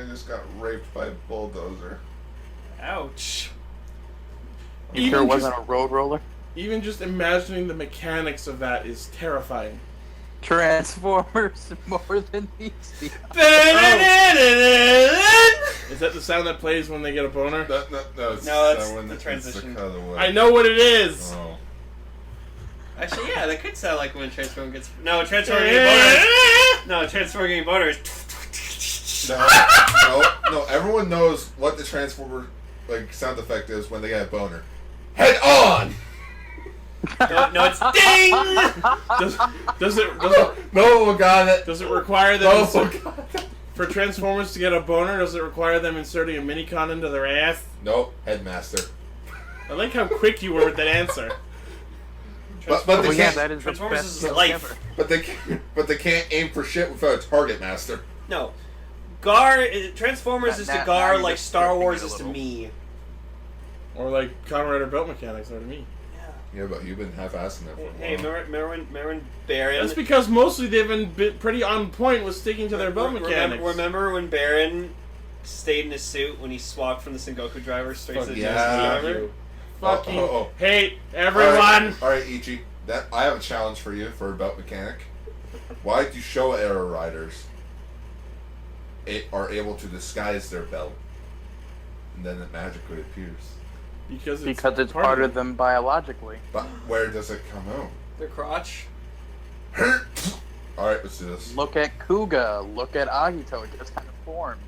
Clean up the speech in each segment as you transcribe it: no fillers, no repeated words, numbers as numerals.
I just got raped by a bulldozer. Ouch. You sure it wasn't a road roller? Even just imagining the mechanics of that is terrifying. Transformers more than these. Is that the sound that plays when they get a boner? No, it's the transition. It's the cutaway. I know what it is! Oh. Actually, yeah, that could sound like when a Transformer gets... No, Transformer getting boners. No, Transformer getting boners. No, everyone knows what the Transformer sound effect is when they get a boner. Head on! No, it's ding! Does it No one got it. Does it require them for Transformers to get a boner? Does it require them inserting a mini-con into their ass? Nope, Headmaster. I like how quick you were with that answer. But they can't. That is the Transformers best is joke life. ever. But they can't aim for shit without a target master. No. Transformers is to Gar like Star Wars is to me. Or like Kamen Rider belt mechanics are to me. Yeah, but you've been half-assing that for a while. Hey, remember when Baron... That's because mostly they've been pretty on point with sticking to their belt mechanics. Remember when Baron stayed in his suit when he swapped from the Sengoku driver straight to the yeah. driver? Fucking hate everyone! Alright, Ichi. I have a challenge for you for a belt mechanic. Why do Showa era riders are able to disguise their belt and then it magically appears? Because it's part of them biologically. But where does it come out? Their crotch. Alright, let's do this. Look at Kuga. Look at Agito. It just kind of forms.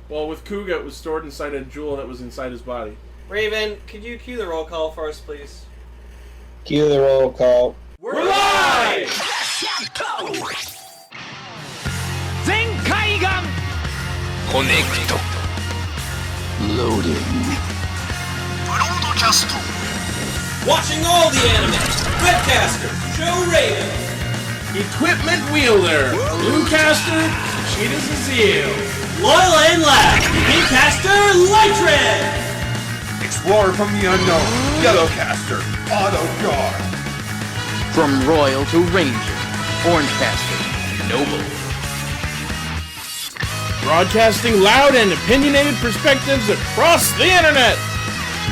Well, with Kuga, it was stored inside a jewel that was inside his body. Raven, could you cue the roll call for us, please? Cue the roll call. We're live! Zenkaigan! Connect. Loading. Broadcast. Watching all the anime. Webcaster, Joe Raven. Equipment wielder, Bluecaster, Cheetah Zazil. Loyal and Lab, Gamecaster, Lightred. Explorer from the unknown, Yellowcaster, Auto Guard. From Royal to Ranger, Orangecaster, Noble. Broadcasting loud and opinionated perspectives across the internet.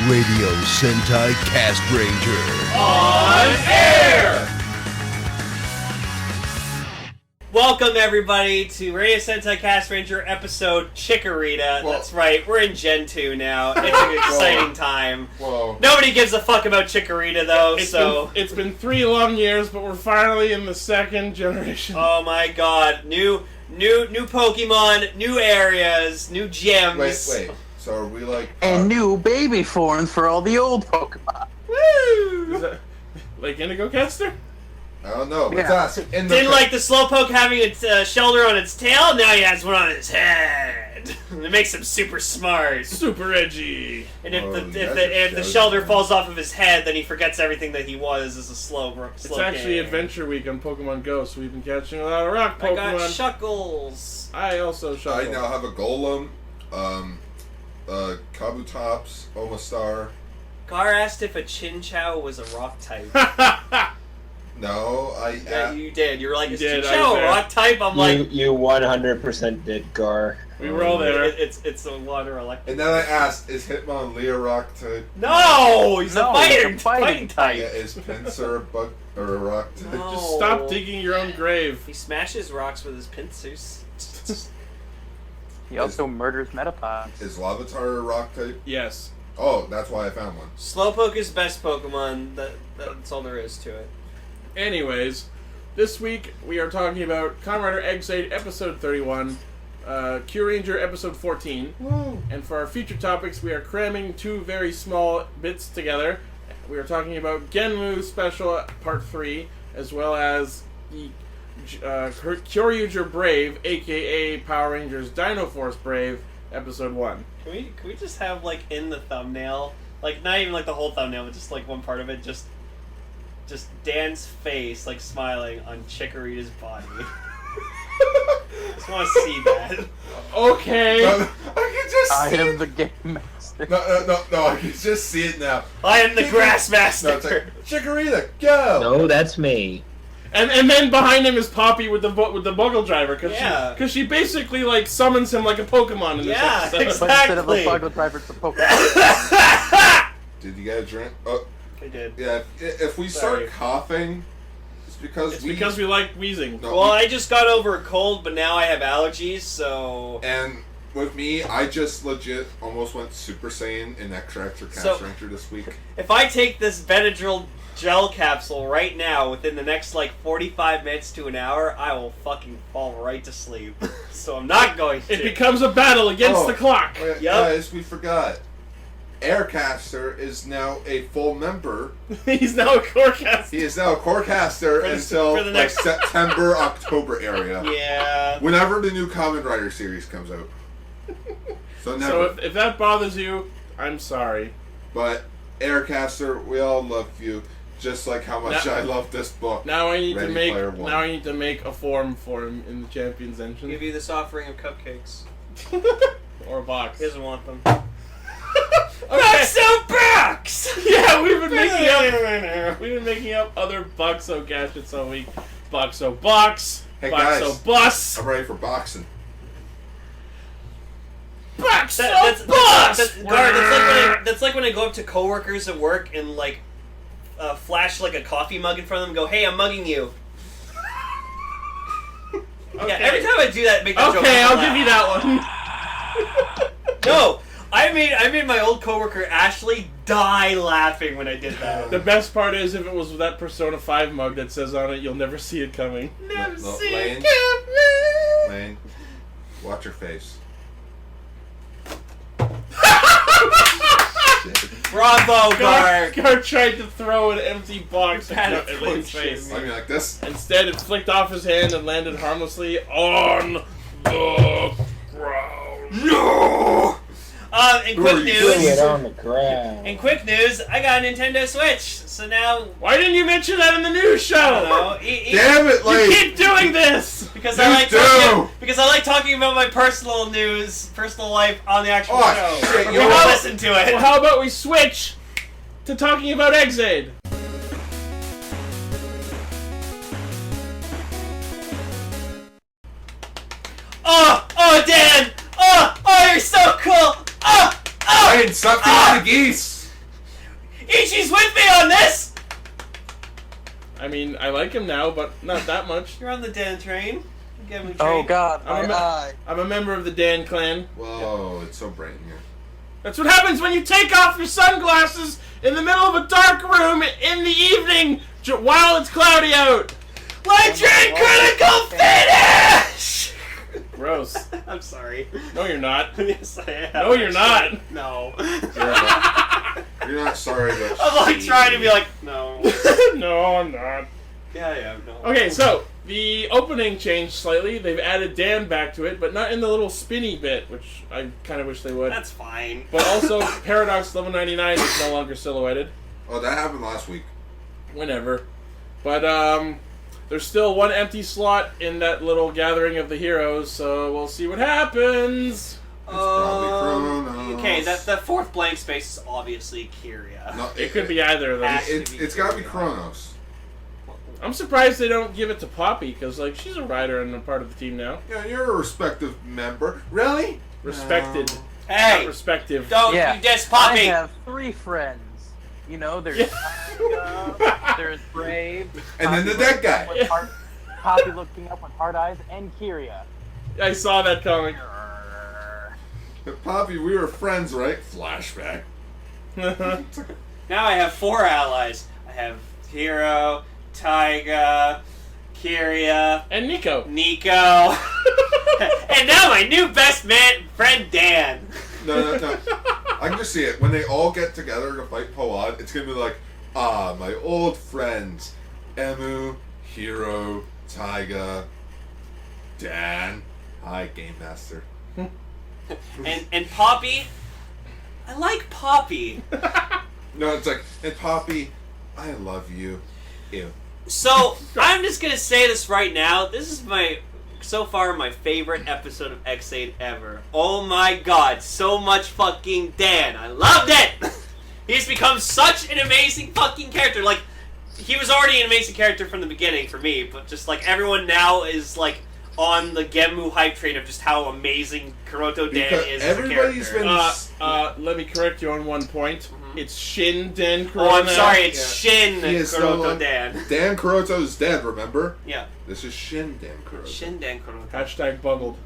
Radio Sentai Castranger. On air! Welcome everybody to Radio Sentai Castranger episode Chikorita. Whoa. That's right, we're in Gen 2 now. It's an exciting time. Whoa. Nobody gives a fuck about Chikorita though, It's been 3 long years, but we're finally in the second generation. Oh my god, new Pokemon, new areas, new gems. Wait. So are we like... And new baby forms for all the old Pokemon. Woo! Is that like Indigo Caster? I don't know. Yeah. Let's ask. Didn't like the Slowpoke having its shoulder on its tail, now he has one on his head. It makes him super smart. Super edgy. And That's if the shoulder falls off of his head, then he forgets everything that he was as a slow It's actually game. Adventure Week on Pokemon Go, so we've been catching a lot of rock I Pokemon. got Shuckles. I also I Shuckle. now have a Golem, Kabutops, Omastar. Gar asked if a Chinchou was a rock type. No, Yeah, you did. You were like, is You did, I Chinchou was a there. rock type? I'm like, You 100% did, Gar. We were all there. it's a water electric. And then I asked, is Hitmonlee a rock type? No! He's No, a fighting he's a fighting type. Yeah, is Pinsir a bug or a rock type? No. Just stop digging your own grave. He smashes rocks with his pincers. He also murders Metapods. Is Larvitar a rock type? Yes. Oh, that's why I found one. Slowpoke is best Pokemon. That's all there is to it. Anyways, this week we are talking about Kamen Rider Ex-Aid episode 31, Kyoryuger episode 14. Woo. And for our future topics, we are cramming 2 very small bits together. We are talking about Genmu Special Part 3, as well as the Kyoryuger Brave, aka Power Rangers Dino Force Brave, episode 1. Can we just have, like, in the thumbnail, like, not even, like, the whole thumbnail, but just, like, one part of it, just Dan's face, like, smiling on Chikorita's body. Just want to see that. Okay. No, I can just I see am it. the game master. No, I can just see it now. I am the Grass Master! No, it's like, Chikorita, go! No, that's me. And then behind him is Poppy with the Buggle Driver, Yeah. she basically like summons him like a Pokemon in this episode. exactly. But instead of a Buggle Driver, it's a Pokemon. Did you get a drink? Oh, I did. yeah. If we Sorry. start coughing, it's because we like wheezing. No, Well, I just got over a cold, but now I have allergies, so... And with me, I just legit almost went Super Saiyan in X-Factor So- Castranger this week. If I take this Benadryl gel capsule right now, within the next, 45 minutes to an hour, I will fucking fall right to sleep. So I'm not going to. It becomes a battle against the clock. Wait, Yep. Guys, we forgot. Aircaster is now a full member. He's now a Corecaster. He is now a Corecaster until for the next- September, October area. Yeah. Whenever the new Kamen Rider series comes out. So never. So if that bothers you, I'm sorry. But Aircaster, we all love you, just like how much I love this book. Now I need Ready to make Player One. now I need to make a form for him in the Champions Engine Give you this offering of cupcakes. or a box. He doesn't want them. Okay. so bucks! Yeah, we've been making up other Buxo gadgets all week. Buxo box, Hey, Buxo guys. bus, I'm ready for boxing. Buxo That's bus. that's like when I go up to coworkers at work and flash a coffee mug in front of them and go, "Hey, I'm mugging you." Okay. Yeah, every time I do that, make that joke. Okay, I'll laugh. give you that one. No, I made my old coworker Ashley die laughing when I did that. The best part is if it was that Persona 5 mug that says on it, "You'll never see it coming." Never No, see Lane. it coming. Lane, watch your face. Bravo, Gar Garg. tried to throw an empty box Had at it Lane's close, face. I mean, like this. Instead, it flicked off his hand and landed harmlessly on the ground. No. In quick Bring it news, on the ground. I got a Nintendo Switch. So now, Why didn't you mention that in the news I don't show? know. Damn it, You Lane! keep doing this. Because You I like do. talking about my personal life on the actual Oh, show. shit, You you can know- listen to it. Well, how about we switch to talking about Ex-Aid? Oh, Dan! Oh, you're so cool! Lane, stop feeding the geese! Ichi's with me on this! I mean, I like him now, but not that much. You're on the Dan train. Get him Oh God, I'm my a- eye. I'm a member of the Dan clan. Whoa, it's so bright in here. That's what happens when you take off your sunglasses in the middle of a dark room in the evening while it's cloudy out. Light train critical finish! Gross. I'm sorry. No, you're not. Yes, I am. No, you're not. No. You're not sorry, but I'm trying to be like, no. No, I'm not. Yeah, I am. No. Okay, so the opening changed slightly. They've added Dan back to it, but not in the little spinny bit, which I kind of wish they would. That's fine. But also, Paradox level 99 is no longer silhouetted. Oh, that happened last week. Whenever. But, there's still one empty slot in that little gathering of the heroes, so we'll see what happens. probably Chronos. Okay, that fourth blank space is obviously Kyria. No, It could be either of them. Has to It's be gotta be Kyria. Chronos. I'm surprised they don't give it to Poppy, because, like, she's a rider and a part of the team now. Yeah, you're a respective member. Really? Respected. Hey! Not respective. Don't Yeah. you diss I Poppy! have 3 friends. You know, there's there's Brave, And then the dead guy. with Poppy looking up with hard eyes, and Kyria. I saw that coming. Poppy, we were friends, right? Flashback. Now I have 4 allies. I have Hiro, Taiga, Kyria, And Nico. Nico, and now my new best man friend Dan. No. I can just see it. When they all get together to fight Poad, it's gonna be like, my old friends. Emu, Hiro, Taiga, Dan. Hi, Game Master. And Poppy, I like Poppy. No, it's like, and Poppy, I love you. Ew. So I'm just gonna say this right now. This is so far my favorite episode of Ex-Aid ever. Oh my god, so much fucking Dan. I loved it. He's become such an amazing fucking character. Like he was already an amazing character from the beginning for me, but just like everyone now is like on the Genmu hype train of just how amazing Kuroto Dan Because is everybody's as a character. been- Let me correct you on one point. It's Shin Den Kuroto. Oh, I'm sorry, it's Shin He is still Kuroto on- Dan. Dan Kuroto's dead, remember? Yeah. This is Shin Dan Kuroto. Shin Dan Kuroto. Hashtag buggled.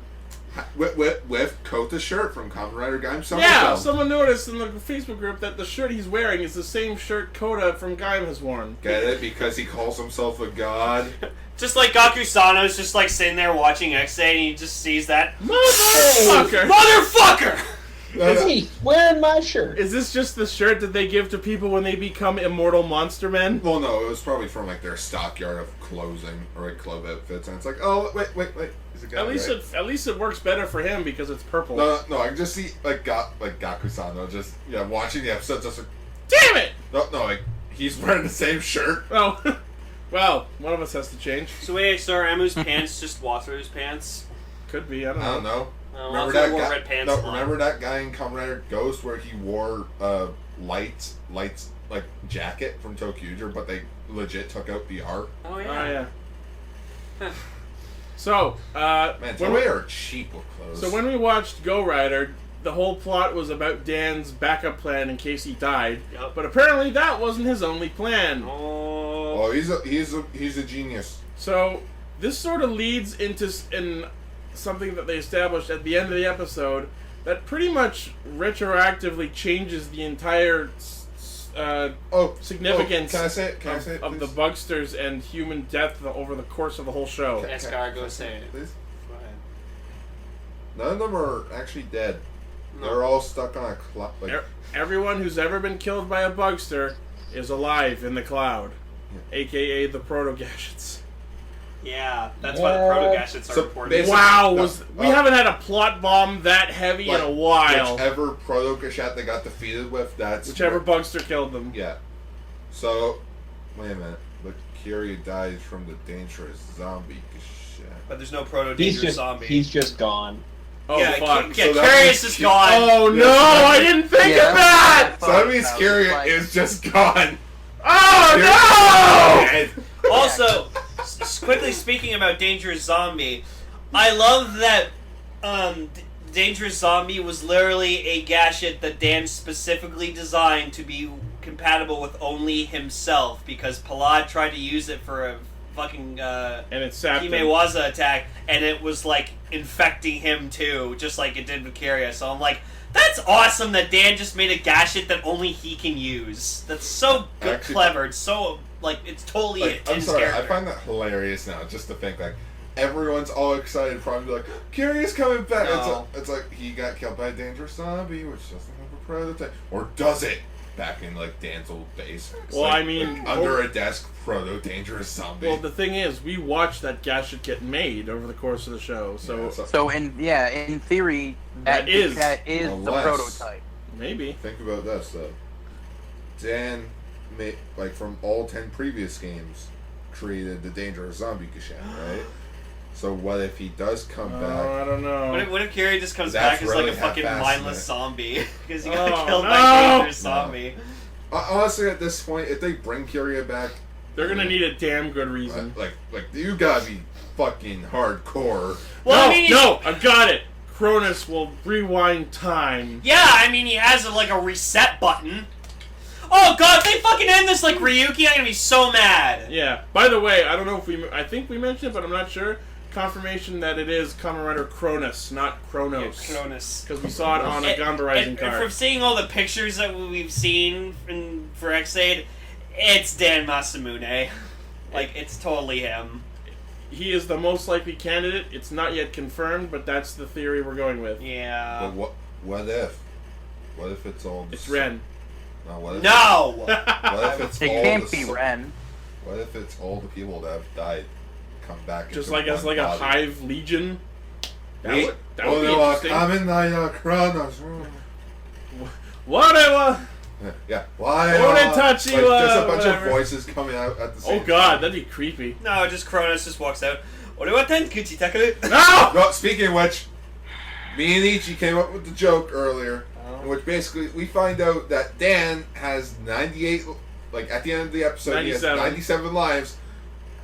With Kota's shirt from Kamen Rider Gaim Summer Yeah, Film. someone noticed in the Facebook group that the shirt he's wearing is the same shirt Kota from Gaim has worn. Get it? Because he calls himself a god. Just like Gaku Sano's just like sitting there watching Ex-Aid and he just sees that Motherfucker! Motherfucker! Hey, wearing my shirt. Is this just the shirt that they give to people when they become immortal monster men? Well, no, it was probably from like their stockyard of clothing or like clothes outfits, and it's like, oh wait, is it guy? At least it works better for him because it's purple. No, I can just see like Gaku-Sano just watching the episode, just like, Damn it! no, like he's wearing the same shirt. Oh, well, one of us has to change. So wait, so are Emu's pants just Wataru's pants? Could be. I I don't don't know. know. Remember that wore red pants a lot. Remember that guy in Kamen Rider Ghost where he wore lights like jacket from Kyoryuger, but they legit took out the art. Oh Oh yeah. yeah. So, Man, when Toei are cheap with clothes. So when we watched Go Rider, the whole plot was about Dan's backup plan in case he died. Yep. But apparently that wasn't his only plan. Oh. Oh, he's a genius. So this sort of leads into something that they established at the end of the episode that pretty much retroactively changes the entire significance can I say it? of the please? Bugsters and human death over the course of the whole show. Can- Escar, go say it. Please? Go ahead. None of them are actually dead. No. They're all stuck on a cloud. Like, Everyone who's ever been killed by a Bugster is alive in the cloud, aka the Proto-Gadgets. Yeah, that's why the proto-gadgets are So important. basically- Wow, we Oh. haven't had a plot bomb that heavy in a while. Whichever proto-Gashat they got defeated with, Whichever Bugster killed them. Yeah. So, wait a minute. But Kyoryuger dies from the dangerous zombie Gashat. But there's no He's proto-danger just zombie. he's just gone. Oh yeah, fuck! Yeah, So that Curious means is gone. Oh no! I didn't think Yeah. of that. So that means That was Kyoryuger like- is just gone. Oh Dead. Also, quickly speaking about Dangerous Zombie, I love that Dangerous Zombie was literally a gadget that Dan specifically designed to be compatible with only himself because Palad tried to use it for a fucking And it sapped him. Himewaza attack, and it was like infecting him too, just like it did with Kyoryuger. So I'm like, that's awesome that Dan just made a gadget that only he can use. That's so good, Actually- clever. It's so like it's totally Like, I'm his sorry, character. I find that hilarious now, just to think, like, everyone's all excited, probably like, Kyoryuger's coming back. No. It's like, he got killed by a dangerous zombie, which doesn't have a prototype. Or does it? Back in, like, Dan's old base. It's Well, like, I mean, under a desk, proto-dangerous zombie. Well, the thing is, we watched that gadget get made over the course of the show, so Yeah, So in theory, That is- the Unless- prototype. maybe. Think about this, though. Dan, like, from all 10 previous games, created the dangerous zombie Gashan, right? So what if he does come back? I don't know. What if Kyoryuger just comes That's back as really like a fucking half-assed, mindless man. zombie because he got Oh, killed no! by a dangerous No. zombie? Honestly, at this point, if they bring Kyoryuger back, They're gonna need a damn good reason. like you gotta be fucking hardcore. Well, no, I mean, no, I got it. Cronus will rewind time. yeah, I mean, he has like a reset button. Oh god, if they fucking end this like Ryuki, I'm gonna be so mad. Yeah. By the way, I don't know if I think we mentioned it, but I'm not sure. Confirmation that it is Kamen Rider Cronus, not Kronos. Cronus. Because we saw it on a Gamba Rising And card. from seeing all the pictures that we've seen for Ex-Aid, it's Dan Masamune. Like, it's totally him. He is the most likely candidate. It's not yet confirmed, but that's the theory we're going with. Yeah. But what if? What if it's all? It's Ren. No. What if? No! What if it's It all can't the be so- Ren. What if it's all the people that have died come back? Just into like as one like a body? hive legion. That Wait, would be interesting. Kamen Rider Kronos. Whatever. Yeah. Why? Onitachi like, wa there's a bunch whatever. of voices coming out at the same Oh god, that'd be creepy. No, just Cronus just walks out. Ore wa Tenkuchi Takaru. No! time. No, speaking of which, me and Ichi came up with the joke earlier, in which basically we find out that Dan has 98 like at the end of the episode, he has 97. 97 lives,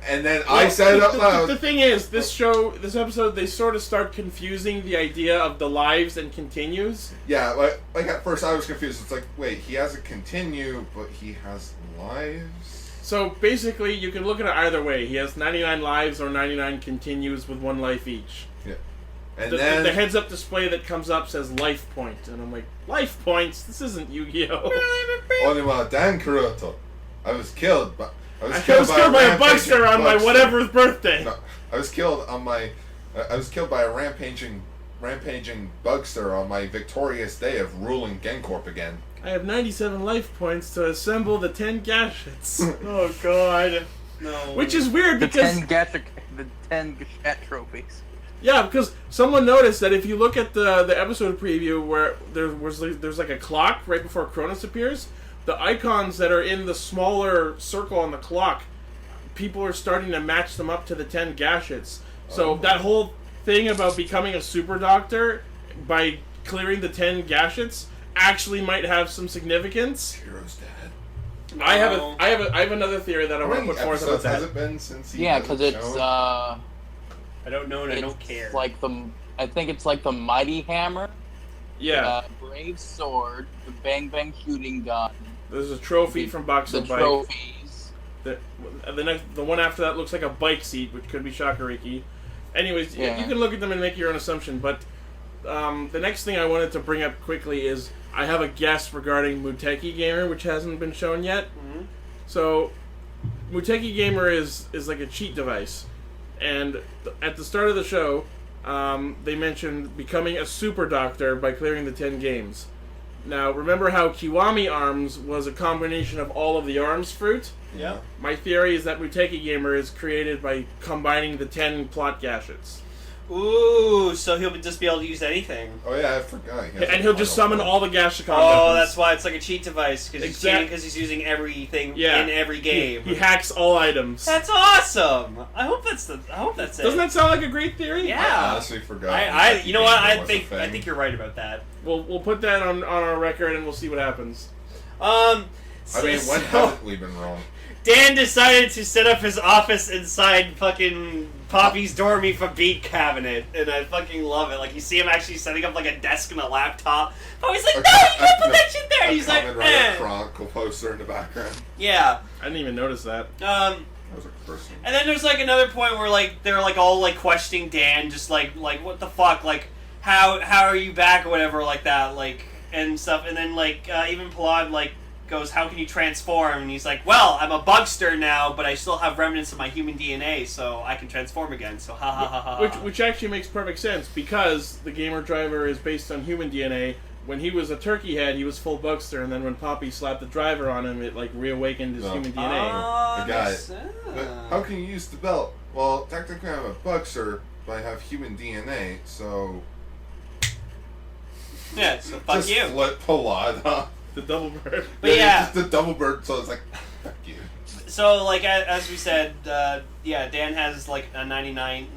and then I said it out loud. The thing is, this episode, they sort of start confusing the idea of the lives and continues. Yeah, like at first I was confused. It's like, wait, he has a continue, but he has lives? So basically, you can look at it either way. He has 99 lives or 99 continues with 1 life each. Yeah. And The then... heads-up display that comes up says life point, and I'm like, life points? This isn't Yu-Gi-Oh! Only while Dan Kuroto. I was killed by... I was I killed was killed by a Buckster on my Buckster. whatever's birthday. No, I was killed on my... I was killed by a rampaging Bugster on my victorious day of ruling Gencorp again. I have 97 life points to assemble the 10 gadgets. Oh god. No. Which is weird The because... 10 Gashat trophies. Yeah, because someone noticed that if you look at the episode preview where there's like a clock right before Cronus appears, the icons that are in the smaller circle on the clock, people are starting to match them up to the 10 gadgets. So that whole thing about becoming a super doctor by clearing the 10 gadgets actually might have some significance. Hero's dead. I have another theory that I How want to many put forth about episodes has that. it been since he Yeah, hasn't because it's shown? I don't know and I don't care. like I think it's like the Mighty Hammer, Yeah, Brave Sword, the Bang Bang Shooting Gun, there's a trophy from Box the of Bike. trophies. The one after that looks like a bike seat, which could be Shakuriki. Anyways, Yeah. you can look at them and make your own assumption, but the next thing I wanted to bring up quickly is I have a guess regarding Muteki Gamer, which hasn't been shown yet. Mm-hmm. So, Muteki Gamer is like a cheat device, and at the start of the show, they mentioned becoming a super doctor by clearing the 10 games. Now, remember how Kiwami Arms was a combination of all of the arms fruit? Yeah. My theory is that Muteki Gamer is created by combining the 10 plot gadgets. Ooh, so he'll just be able to use anything. Oh yeah, I forgot. And he'll just summon all the Gashikon Oh, weapons. that's why it's like a cheat device, because he's using everything in every game. He hacks all items. That's awesome. I hope that's it. Doesn't that sound like a great theory? Yeah. I honestly forgot. I you know what? I Was a think thing. you're right about that. We'll put that on our record and we'll see what happens. I mean, when haven't we been wrong? Dan decided to set up his office inside fucking Poppy's Dormy for Beat cabinet, and I fucking love it. Like, you see him actually setting up like a desk and a laptop. Poppy's like, no, you can't put that shit there. And he's like, Kamen Rider Chronicle poster in the background. yeah. I didn't even notice that. That was a first one. And then there's like another point where like they're like all like questioning Dan, just like what the fuck, like how are you back or whatever like that, like and stuff. And then like even Palad like goes, how can you transform? And he's like, well, I'm a bugster now, but I still have remnants of my human DNA, so I can transform again. So ha ha ha ha. Which actually makes perfect sense because the gamer driver is based on human DNA. When he was a turkey head, he was full Bugster, and then when Poppy slapped the driver on him, it like reawakened his human DNA. Oh, I got makes it. But sense. how can you use the belt? Well, technically I'm a Bugster, but I have human DNA, so... Yeah, so fuck just you. flip Palad, huh? The double bird. But yeah. Just the double bird, so it's like, fuck you. So, like, as we said, Dan has, like, a 99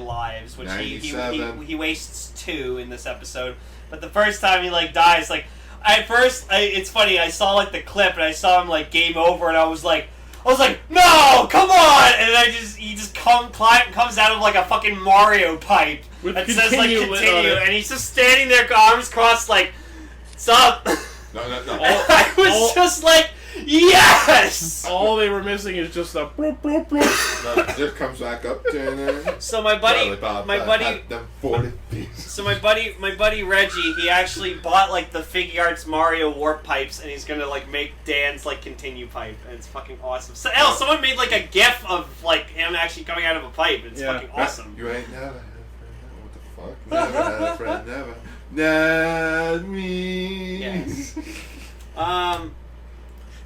lives, which he wastes 2 in this episode. But the first time he, like, dies, like, at first, it's funny, I saw, like, the clip, and I saw him, like, game over, and I was like, no, come on! And he just comes out of, like, a fucking Mario pipe With that says, like, continue lit on continue, it. and he's just standing there, arms crossed, like, sup? No. I was just like, yes! All they were missing is just a bloop, bloop, bloop. No, it just comes back up to So my buddy, them 40 pieces. So my buddy Reggie, he actually bought like the Figuarts Mario warp pipes, and he's gonna like make Dan's like continue pipe, and it's fucking awesome. So someone made like a GIF of like him actually coming out of a pipe. It's fucking awesome. You ain't never had a friend. What the fuck? Never had a friend. Never. Not me. Yes.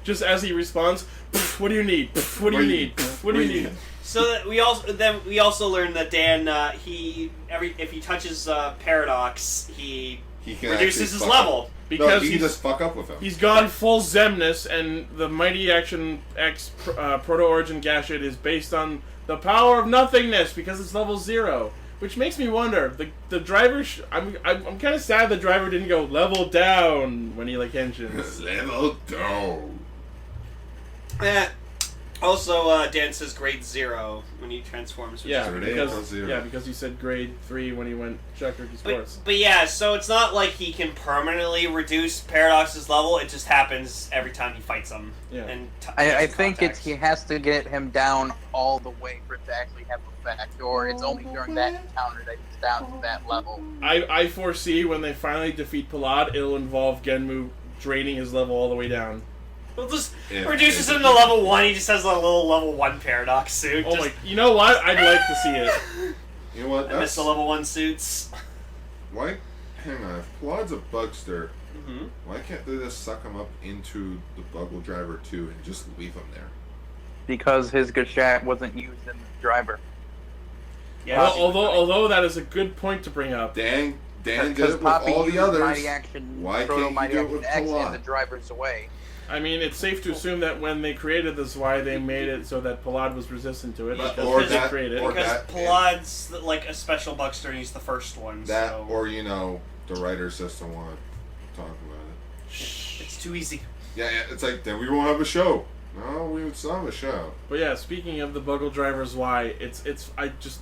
Just as he responds, "Pff, what do you need? Pff, what do you need? Pff, what do you need? So that we also learned that Dan if he touches Paradox, he can reduces his actually fuck level. up. Because he he's, just fuck up with him. he's gone full Zemnis, and the Mighty Action X Proto-Origin Gashet is based on the power of nothingness because it's level 0. Which makes me wonder, the driver, I'm kind of sad the driver didn't go level down when he like henshins. Level down. Also, Dan says grade 0 when he transforms. Which Yeah, is because he said grade 3 when he went Chuck Turkey Sports. But yeah, so it's not like he can permanently reduce Paradox's level. It just happens every time he fights him. Yeah. And I think he has to get him down all the way for it to actually have effect, or it's only during that encounter that he's down to that level. I foresee when they finally defeat Palad, it'll involve Genmu draining his level all the way down. Well, just reduces him to level 1. He just has a little level 1 Paradox suit. Oh my! You know what? I'd like to see it. You know what? I miss the level 1 suits. Why? Hang on. If Palad's a bugster, Mm-hmm. why can't they just suck him up into the Buggle Driver 2 and just leave him there? Because his Gashat wasn't used in the driver. Yeah. Although that is a good point to bring up. Dan did it Because with Poppy all the used others. Mighty Action, Why Proto can't you Mighty do it Action with X Palad? and the driver's away. I mean, it's safe to assume that when they created this, why they made it so that Palad was resistant to it. Yeah, Because or they that- created or it. Because that- Palad's like a special Buckster and he's the first one. That, so or the writers just don't want to talk about it. it's too easy. Yeah, it's like, then we won't have a show. No, we would still have a show. But yeah, speaking of the Buggle Drivers, why I just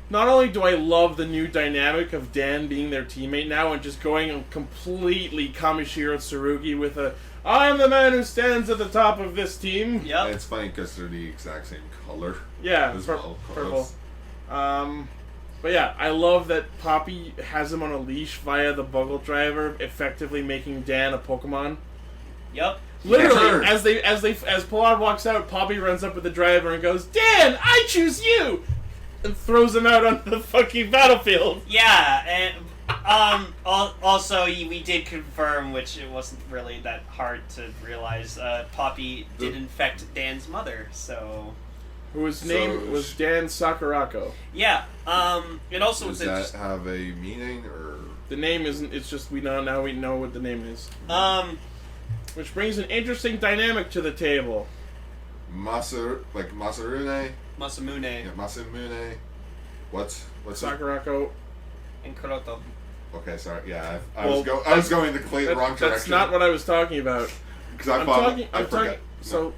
not only do I love the new dynamic of Dan being their teammate now and just going completely Kamishiro Tsurugi with a I'm the man who stands at the top of this team. And Yep. it's funny because they're the exact same color. Yeah, as well. purple. But yeah, I love that Poppy has him on a leash via the Buggle Driver, effectively making Dan a Pokemon. Yep. Literally, Yeah. as Palad walks out, Poppy runs up with the driver and goes, Dan, I choose you! And throws him out on the fucking battlefield. Yeah, and also we did confirm, which it wasn't really that hard to realize. Poppy did infect Dan's mother, so Whose name was Dan Sakurako. yeah. It also Does was that just have a meaning, or... The name isn't, it's just now we know what the name is. Which brings an interesting dynamic to the table. Masarune? Masamune Yeah, Masamune. What's it? Sakurako. and Kuroto. Okay, sorry. Yeah, I Well, was going the wrong direction. That's not what I was talking about. Because I forgot. So,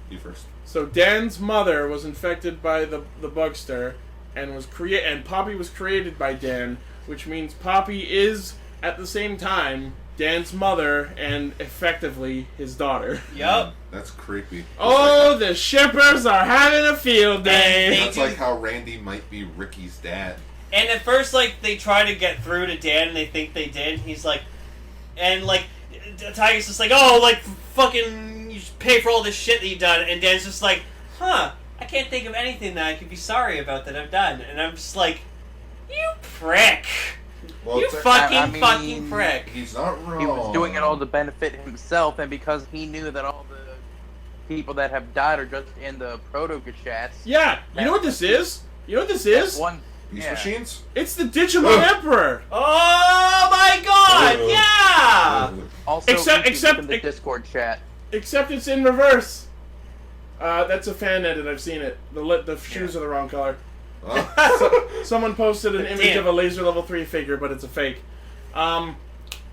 You first. So Dan's mother was infected by the Bugster, and and Poppy was created by Dan, which means Poppy is at the same time Dan's mother and effectively his daughter. Yep. That's creepy. Oh, the shippers are having a field day. That's like how Randy might be Ricky's dad. And at first, like, they try to get through to Dan, and they think they did. He's like, and like, Tiger's just like, oh, like, fucking, you should pay for all this shit that you've done. And Dan's just like, I can't think of anything that I could be sorry about that I've done. And I'm just like, you prick. Well, You fucking prick. He's not wrong. He was doing it all to benefit himself, and because he knew that all the people that have died are just in the proto-gashats. Yeah, you know what this is? You know what this is? These machines? It's the Digimon Emperor. Oh my god, yeah! Also, Except in the Discord chat. Except it's in reverse. That's a fan edit. I've seen it. The shoes are the wrong color. Someone posted an image of a laser level 3 figure, but it's a fake. No,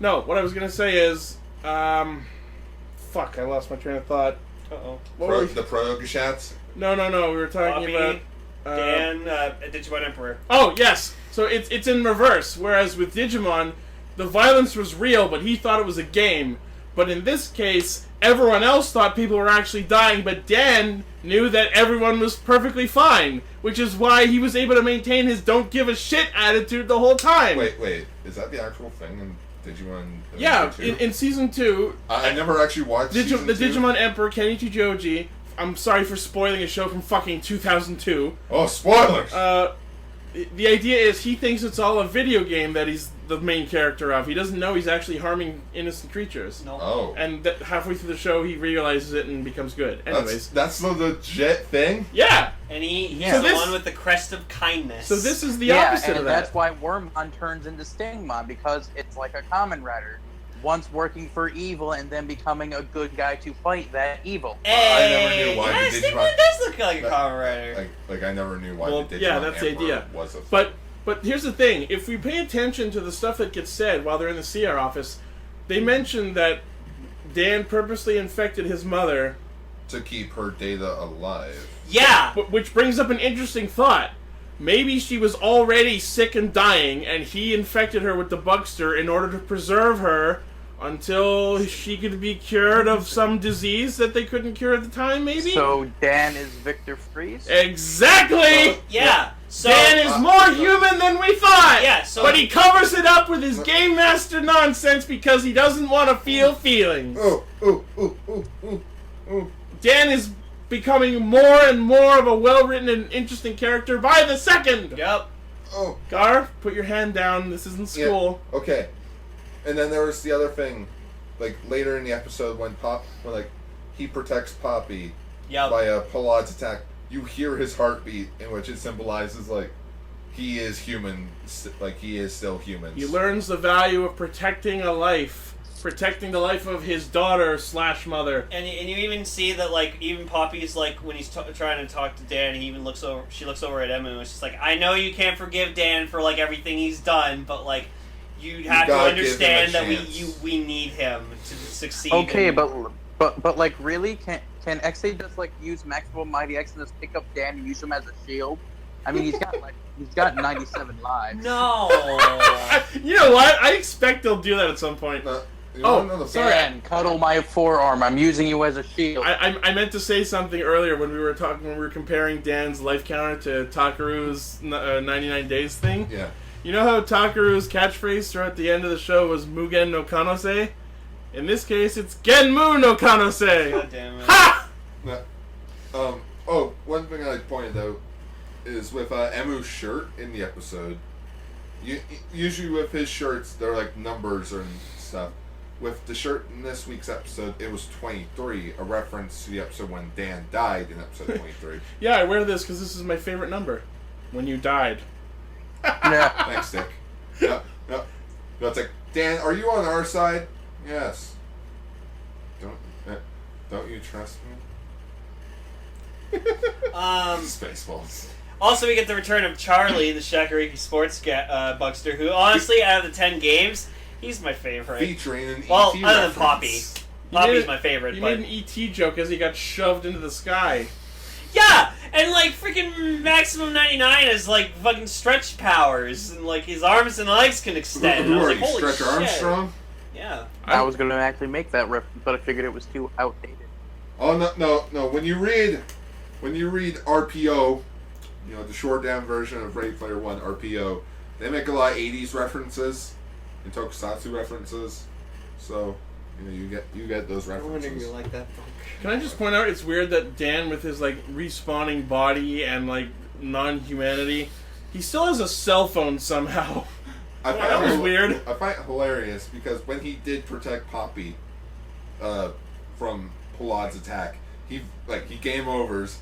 what I was gonna say is, fuck, I lost my train of thought. Uh-oh. The Proto-Gashats? No, we were talking Bobby, about... Dan, Digimon Emperor. Oh, yes! So it's in reverse, whereas with Digimon, the violence was real, but he thought it was a game. But in this case, everyone else thought people were actually dying, but Dan knew that everyone was perfectly fine, which is why he was able to maintain his don't give a shit attitude the whole time. Wait, is that the actual thing in Digimon? Yeah, in Season 2... I never actually watched Season 2. The Digimon Emperor, Kenichi Joji... I'm sorry for spoiling a show from fucking 2002. Oh, spoilers! The idea is he thinks it's all a video game that he's the main character of. He doesn't know he's actually harming innocent creatures. No. Oh. And halfway through the show, he realizes it and becomes good. Anyways. That's the legit thing? Yeah! And he's So the one with the crest of kindness. So this is the opposite and of that. that's why Wormmon turns into Stingmon, because it's like a Kamen Rider. Once working for evil and then becoming a good guy to fight that evil. Hey, I never knew why the Digimon... Stingmon does look like a Kamen Rider. Like I never knew why the Digimon yeah, that's the Emperor idea. was a thing. But here's the thing. If we pay attention to the stuff that gets said while they're in the CR office, they mention that Dan purposely infected his mother to keep her Data alive. Yeah. Which brings up an interesting thought. Maybe she was already sick and dying, and he infected her with the Bugster in order to preserve her until she could be cured of some disease that they couldn't cure at the time, maybe? So Dan is Victor Freeze? Exactly! Yeah. So, Dan is more human than we thought! Yeah, so... But he covers it up with his Game Master nonsense because he doesn't want to feel feelings. Dan is becoming more and more of a well-written and interesting character by the second! Yep. Oh. Gar, put your hand down. This isn't school. Yeah. Okay. And then there was the other thing, like later in the episode when he protects Poppy by a Pollard's attack. You hear his heartbeat, in which it symbolizes like he is human, like he is still human. He learns the value of protecting a life, protecting the life of his daughter / mother. And you even see that like even Poppy's like when he's trying to talk to Dan, he even looks over. She looks over at Emma and she's like, "I know you can't forgive Dan for like everything he's done, but like." You have to understand that we need him to succeed. Okay, but like really, can Ex-Aid just like use Maximum Mighty X and just pick up Dan and use him as a shield? I mean, he's got 97 lives. No. You know what? I expect they'll do that at some point. Sorry. Dan, cuddle my forearm. I'm using you as a shield. I meant to say something earlier when we were comparing Dan's life counter to Takaru's 99 Days thing. Yeah. You know how Takaru's catchphrase throughout the end of the show was Mugen no Kanose? In this case, it's Genmu no Kanose! God damn it. Ha! One thing I pointed out is with Emu's shirt in the episode, usually with his shirts, they're like numbers and stuff. With the shirt in this week's episode, it was 23, a reference to the episode when Dan died in episode 23. Yeah, I wear this because this is my favorite number. When you died. Yeah. Thanks, Dick. No, it's like, Dan, are you on our side? Yes. Don't you trust me? Spaceballs. Also, we get the return of Charlie, the Shakuriki sports Buckster, who honestly, out of the 10 games, he's my favorite. Featuring an well, ET other than reference. Poppy. Poppy's my favorite. You but... made an ET joke as he got shoved into the sky. Yeah, and like freaking Maximum 99 has like fucking stretch powers, and like his arms and legs can extend. Who I was are like, you, holy Stretch shit. Armstrong? Yeah. I was going to actually make that reference, but I figured it was too outdated. Oh no! When you read RPO, you know the short down version of Ready Player One RPO, they make a lot of '80s references and tokusatsu references. So you get those No references. wonder you like that book. Can I just point out it's weird that Dan with his like respawning body and like non-humanity, he still has a cell phone somehow. That was weird. I find it hilarious because when he did protect Poppy from Pollard's attack, he game overs.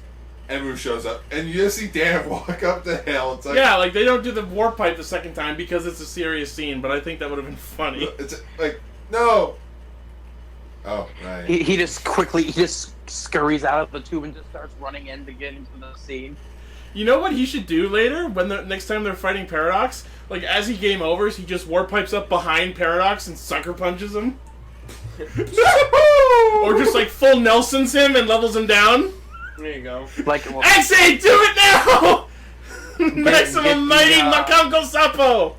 Emu shows up, and you just see Dan walk up the hill. It's like, yeah, like they don't do the warp pipe the second time because it's a serious scene, but I think that would have been funny. It's like, no. Oh, right. He just scurries out of the tube and just starts running in to get into the scene. You know what he should do later when next time they're fighting Paradox? Like as he game overs, he just warp pipes up behind Paradox and sucker punches him. Or just like full Nelsons him and levels him down. There you go. Like, Ex-Aid, do it now! Maximum Mighty Makanko Sapo!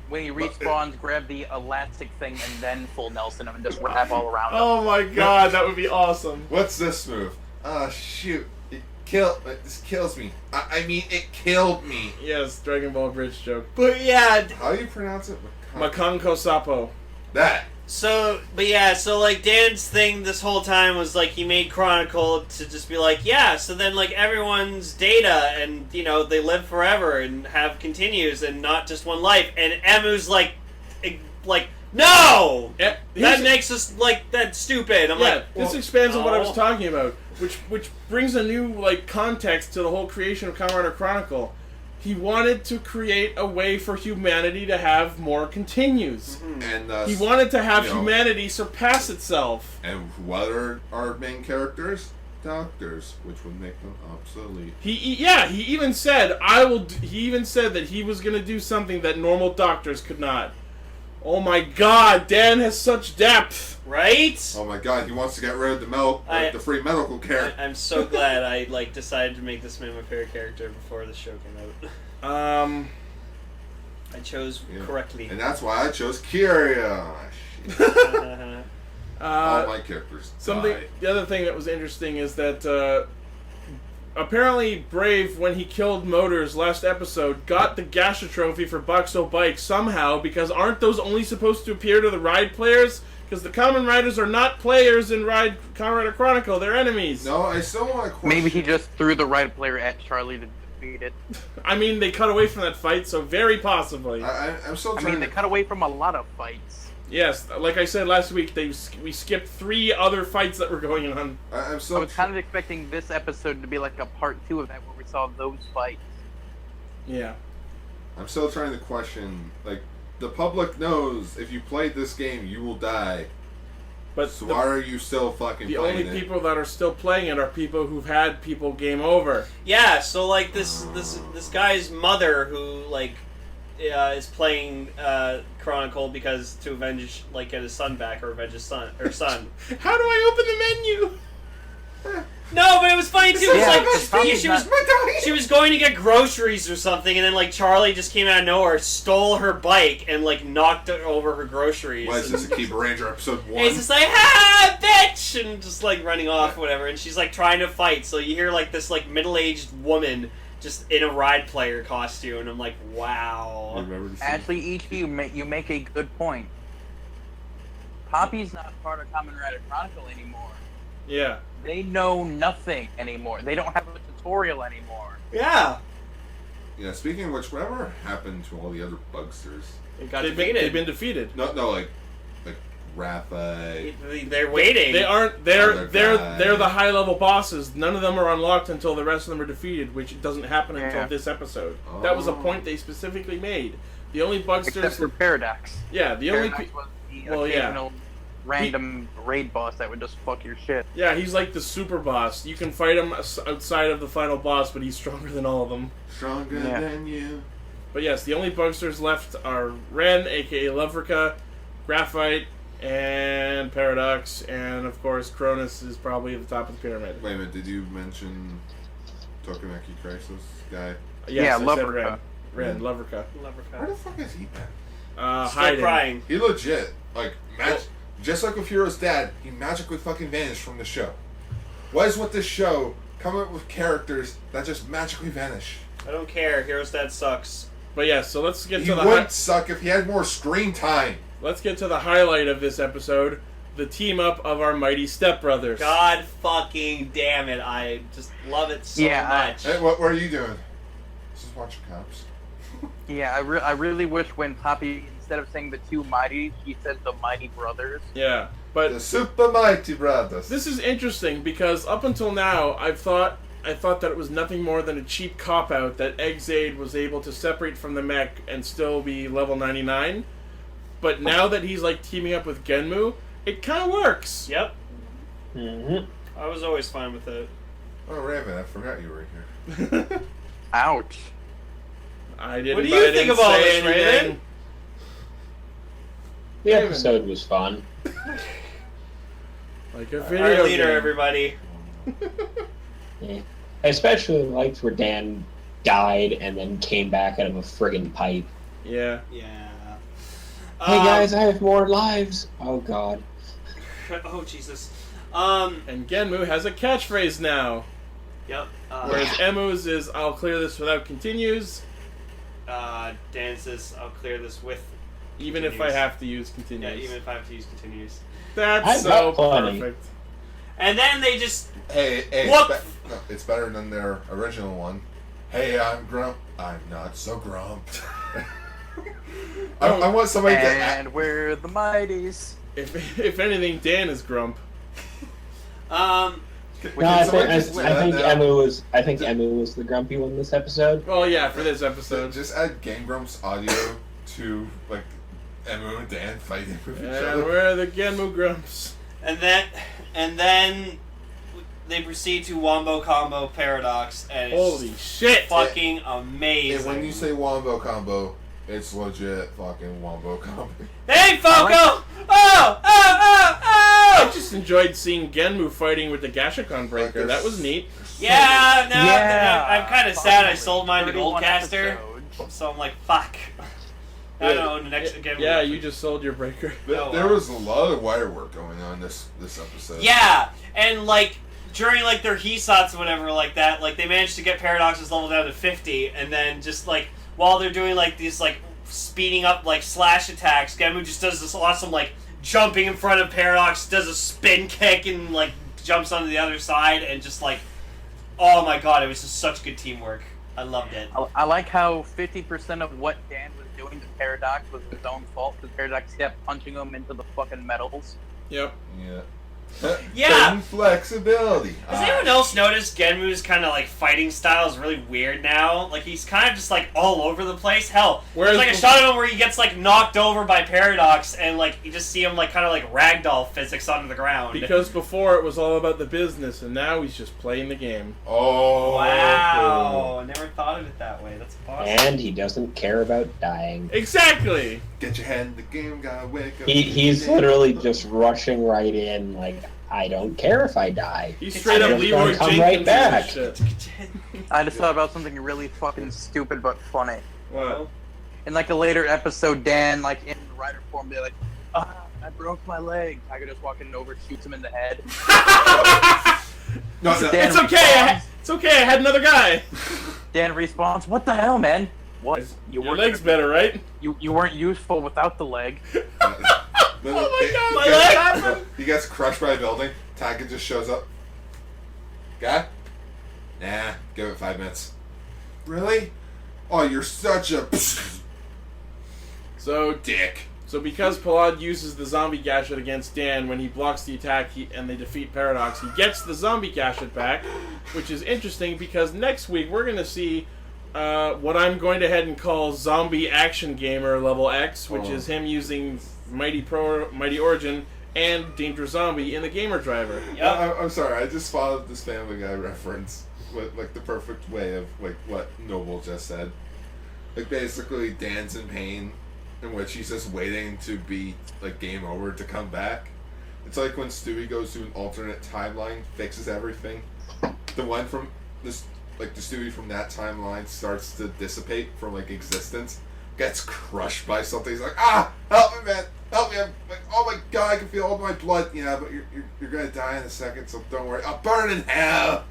When he respawns, grab the elastic thing and then full Nelson him and just wrap all around him. Oh my god, that would be awesome. What's this move? Shoot. This kills me. I mean, it killed me. Yes, Dragon Ball Bridge joke. But yeah. How do you pronounce it? Makanko Sapo. That. So like Dan's thing this whole time was like he made Chronicle to just be like, yeah, so then like everyone's Data and they live forever and have continues and not just one life, and Emu's like no! Yeah, that makes us like that stupid. This expands on what I was talking about, which brings a new like context to the whole creation of Kamen Rider Chronicle. He wanted to create a way for humanity to have more continues. Mm-hmm. And he wanted to have humanity surpass itself. And what are our main characters? Doctors, which would make them obsolete. He even said He even said that he was going to do something that normal doctors could not. Oh my god, Dan has such depth! Right? Oh my god, he wants to get rid of the free medical care. I'm so glad I decided to make this man my favorite character before the show came out. I chose correctly. And that's why I chose Kyoryuger. All my characters die. The other thing that was interesting is that apparently Brave, when he killed Motors last episode, got the Gasha trophy for Buxo Bike somehow, because aren't those only supposed to appear to the ride players? Because the Kamen Riders are not players in Kamen Rider Chronicle, they're enemies. No, I still want to question... Maybe he just threw the ride player at Charlie to defeat it. I mean, they cut away from that fight, so very possibly. I'm still trying I mean, they cut away from a lot of fights. Yes, like I said last week, we skipped 3 other fights that were going on. I was kind of expecting this episode to be like a part 2 of that, where we saw those fights. Yeah. I'm still trying to question, like, the public knows if you played this game, you will die. But so why are you still fucking playing it? The only people that are still playing it are people who've had people game over. Yeah, so like this guy's mother who like is playing Chronicle because to avenge get his son back or avenge his son. How do I open the menu? No, but it was funny too. Yeah, She was going to get groceries or something, and then Charlie just came out of nowhere, stole her bike, and knocked over her groceries. Why is this a Keeper Ranger episode 1? And he's just like, "Ha, bitch!" and just running off, whatever. And she's trying to fight. So you hear this middle-aged woman just in a ride player costume, and I'm like, wow. Actually, each of you make a good point. Poppy's not part of Kamen Rider Chronicle anymore. Yeah. They know nothing anymore. They don't have a tutorial anymore. Yeah. Yeah, speaking of which, whatever happened to all the other bugsters? They've been defeated. No, like Rapha. They're waiting. They aren't. They're the high level bosses. None of them are unlocked until the rest of them are defeated, which doesn't happen until this episode. Oh. That was a point they specifically made. The only bugsters. Except for Paradox. Yeah, the only. Was the occasional random raid boss that would just fuck your shit. Yeah, he's like the super boss. You can fight him outside of the final boss, but he's stronger than all of them. Stronger than you. But yes, the only bugsters left are Ren, aka Lovrica, Graphite, and Paradox, and of course Cronus is probably at the top of the pyramid. Wait a minute, did you mention Tokamaki Crisis guy? Yes, yeah, I said Lovrica. Ren, Lovrica. Where the fuck is he been? Hiding. Crying. He legit, just like with Hero's dad, he magically fucking vanished from the show. What is with this show coming up with characters that just magically vanish? I don't care. Hero's dad sucks. But yeah, so let's get He to the wouldn't suck if he had more screen time. Let's get to the highlight of this episode, the team up of our mighty stepbrothers. God fucking damn it. I just love it so much. Hey, what are you doing? Just watching cops. Yeah, I really wish when Poppy, instead of saying the two mighty, he said the mighty brothers. Yeah, but the super mighty brothers. This is interesting because up until now, I thought that it was nothing more than a cheap cop-out that Ex-Aid was able to separate from the mech and still be level 99. But now that he's teaming up with Genmu, it kind of works. Yep. Mm-hmm. I was always fine with it. Oh, Raven, I forgot you were here. Ouch. I didn't. What do you think of all this, Raven? The episode was fun. Like a video Our leader, game. everybody. Yeah. I especially liked where Dan died and then came back out of a friggin' pipe. Yeah. Yeah. Hey guys, I have more lives. Oh god. Oh Jesus. And Genmu has a catchphrase now. Yep. Whereas Emu's is "I'll clear this without continues." Dan says, "I'll clear this with." Even if I have to use continues. Yeah, even if I have to use continues. That's I've so got plenty. perfect. And then they just. Hey, What? It's better than their original one. Hey, I'm Grump. I'm not so Grump. I want somebody to. And we're the mighties. If anything, Dan is Grump. No, I think Emu was the grumpy one this episode. Well, yeah, for this episode. Just add Game Grumps audio to Emu and Dan fighting with each And other. we're the Genmu Grumps. And then they proceed to Wombo Combo Paradox, and it's Holy shit! fucking amazing. And when you say Wombo Combo, It's legit fucking wombo comedy. Hey, Foco! Oh! I just enjoyed seeing Genmu fighting with the Gashikon breaker. That was neat. Yeah, no, Yeah. I'm kind of sad I sold mine to 31 Goldcaster, episodes. so I'm like, fuck. I don't know, the next again. Yeah, you just sold your breaker. There was a lot of wire work going on this episode. Yeah, and like during like their Hisats or whatever like that, like they managed to get Paradox's level down to 50, and then just like while they're doing like these like speeding up like slash attacks, Genmu just does this awesome like jumping in front of Paradox, does a spin kick and like jumps onto the other side, and just like, oh my god, it was just such good teamwork. I loved it. I like how 50% of what Dan was doing to Paradox was his own fault, because Paradox kept punching him into the fucking metals. Yep. Yeah. Yeah. Flexibility. Has anyone else noticed Genmu's kind of like fighting style is really weird now? Like he's kind of just like all over the place. Hell, Whereas there's like a shot of him where he gets like knocked over by Paradox, and like you just see him like kind of like ragdoll physics onto the ground. Because before it was all about the business, and now he's just playing the game. Oh. Wow, I never thought of it that way. That's awesome. And he doesn't care about dying. Exactly! Get your head in the game, gotta wake up. He's literally just rushing right in, like, I don't care if I die. He's straight up I'm just Leroy gonna come Jenkins right and back. shit. I just thought about something really fucking stupid but funny. What? In like a later episode, Dan, like in rider form, they're like, I broke my leg. Tiger just walking over, shoots him in the head. No, Dan It's okay, it's okay, I had another guy. Dan respawns, what the hell, man? What? Your leg's better, right? You weren't useful without the leg. Oh my God, my what happened? He gets crushed by a building. Tiger just shows up. Guy? Nah, give it 5 minutes. Really? Oh, you're such a So, dick. So because Palad uses the zombie gadget against Dan when he blocks the attack and they defeat Paradox, he gets the zombie gadget back, which is interesting because next week we're going to see what I'm going to head and call Zombie Action Gamer level X, which is him using Mighty Origin and Dangerous Zombie in the Gamer Driver. Yep. I'm sorry, I just followed this Family Guy reference with like the perfect way of like what Noble just said. Like basically Dan's in pain, in which he's just waiting to be like game over to come back. It's like when Stewie goes to an alternate timeline, fixes everything. The one from this, like the Stewie from that timeline starts to dissipate from like existence, gets crushed by something. He's like, help me, man, help me! I'm like, oh my god, I can feel all my blood. Yeah, but you're gonna die in a second, so don't worry. I'll burn in hell.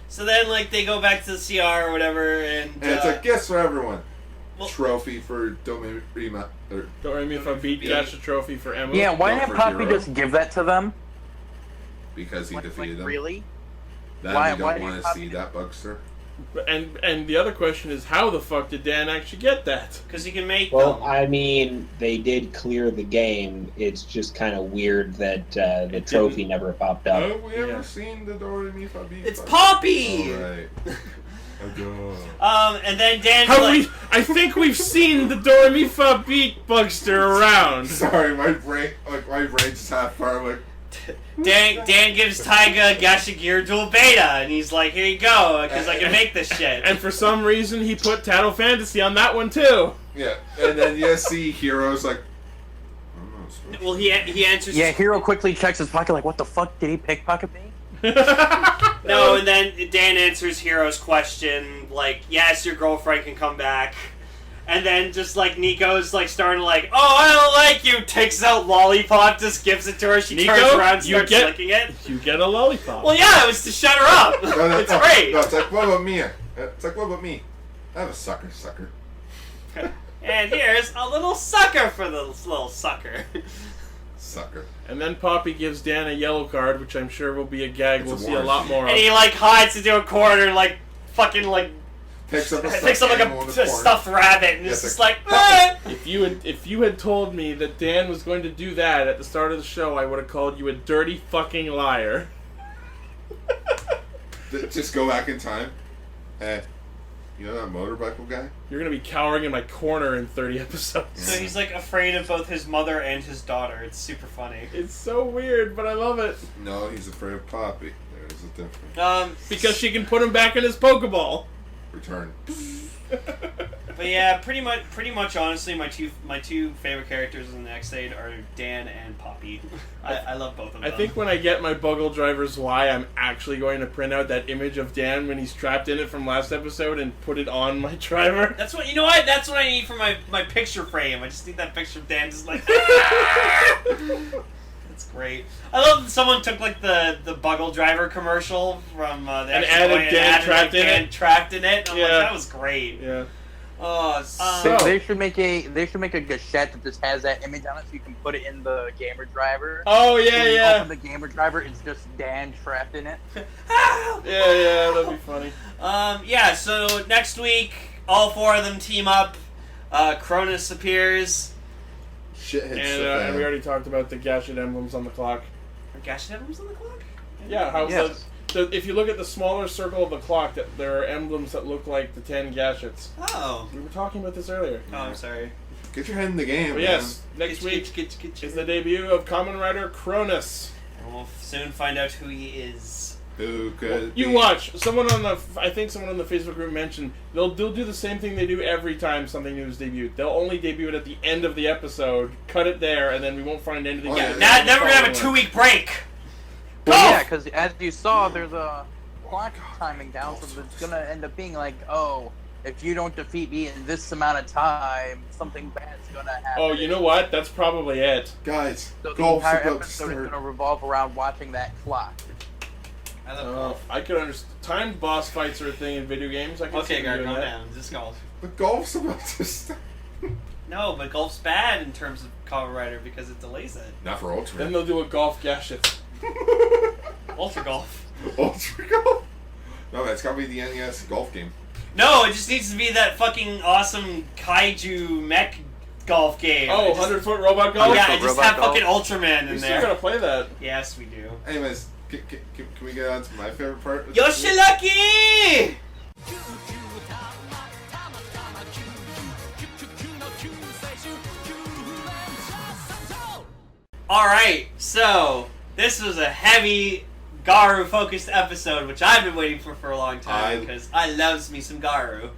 So then like they go back to the CR or whatever, and it's like gifts for everyone. Well, Trophy for Don't Rima. Or Don't worry me if I beat Gacha trophy for Emma. Yeah, why Not didn't for Poppy hero. just give that to them? because he defeated him. Really? Then Why we don't did want to Poppy see do that, Bugster. And the other question is, how the fuck did Dan actually get that? because you can make Well, them. I mean, they did clear the game. It's just kind of weird that the trophy never popped up. Have we ever Yeah. seen the Dora Mi Fa beat? It's Poppy. Alright. And then Dan's Have like, we? I think we've seen the Do Re Mi Fa beat Bugster around. Sorry, my brain just half far. I'm like, Dan gives Taiga Gacha Gear Dual Beta, and he's like, here you go, because I can make this shit. And for some reason, he put Tattle Fantasy on that one too. yeah. And then you see Heroes like, I don't know, it's supposed to- Well, he answers. Yeah, Hero quickly checks his pocket like, what the fuck? Did he pickpocket me? No, and then Dan answers Hero's question, like, yes, your girlfriend can come back. And then just like Nico's like starting to like, oh, I don't like you, takes out lollipop, just gives it to her, she Nico, turns around and you starts get- licking it. You get a lollipop. Well, yeah, it was to shut her up. No, It's great. No, it's like, what about me? It's like, what about me? I have a sucker. And here's a little sucker for the little sucker. Sucker. And then Poppy gives Dan a yellow card, which I'm sure will be a gag It's we'll a see a war lot scene. more of. And he like hides into a corner, like fucking like Picks up like animal in the a corner. stuffed rabbit, and Yeah, it's it's just like, like, ah! If you had told me that Dan was going to do that at the start of the show, I would have called you a dirty fucking liar. Just go back in time. Hey, you know that motorcycle guy? You're gonna be cowering in my corner in 30 episodes. So he's like afraid of both his mother and his daughter. It's super funny. It's so weird, but I love it. No, he's afraid of Poppy. There's a difference. Because she can put him back in his Pokeball. Return. But yeah, pretty much. Honestly, my two favorite characters in Ex-Aid are Dan and Poppy. I love both of them. I think when I get my Buggle Driver's Y, I'm actually going to print out that image of Dan when he's trapped in it from last episode and put it on my driver. That's what That's what I need for my picture frame. I just need that picture of Dan just like. That's great. I love that someone took like the Buggle Driver commercial from the and added Dan trapped in it. I'm like, that was great. Yeah. Oh, They should make a gachette that just has that image on it, so you can put it in the gamer driver. Oh When yeah, you yeah. Open the gamer driver, it's just Dan trapped in it. Yeah, that'd be funny. Yeah. So next week, all four of them team up. Cronus appears. Shit hits And, the and fan. we already talked about the gadget emblems on the clock. Are Gashet emblems on the clock? Yeah, how Yes. if you look at the smaller circle of the clock, there are emblems that look like the 10 gadgets. Oh. We were talking about this earlier. Oh, I'm sorry. Get your head in the game, But yes, next week is the debut of Kamen Rider Cronus. And we'll soon find out who he is. Who could You be- watch. I think someone on the Facebook group mentioned they'll do the same thing they do every time something new is debuted. They'll only debut it at the end of the episode, cut it there, and then we won't find anything. Oh, else. yeah. Now we're gonna have a 2-week break. Well, yeah, because as you saw, there's a clock timing down, so it's gonna end up being like, oh, if you don't defeat me in this amount of time, something bad's gonna happen. Oh, you know what? That's probably it. Guys, So the golf's entire about to episode is start. gonna revolve around watching that clock. I love golf. I could understand. Timed boss fights are a thing in video games. I can see Okay, them Gar, doing calm that. down. Just golf. The golf's about to start. No, but golf's bad in terms of Kamen Rider because it delays it. Not for Ultra. Then they'll do a golf gadget. Ultra golf. Ultra golf? No, it's gotta be the NES golf game. No, it just needs to be that fucking awesome kaiju mech golf game. Oh, It just- 100-foot robot golf? Yeah, I just Robot have golf. fucking Ultraman We in still there. gotta play that. Yes, we do. Anyways, can we get on to my favorite part? of this week? Yoshilaki! Alright, so this was a heavy Garu-focused episode, which I've been waiting for a long time, because I loves me some Garu.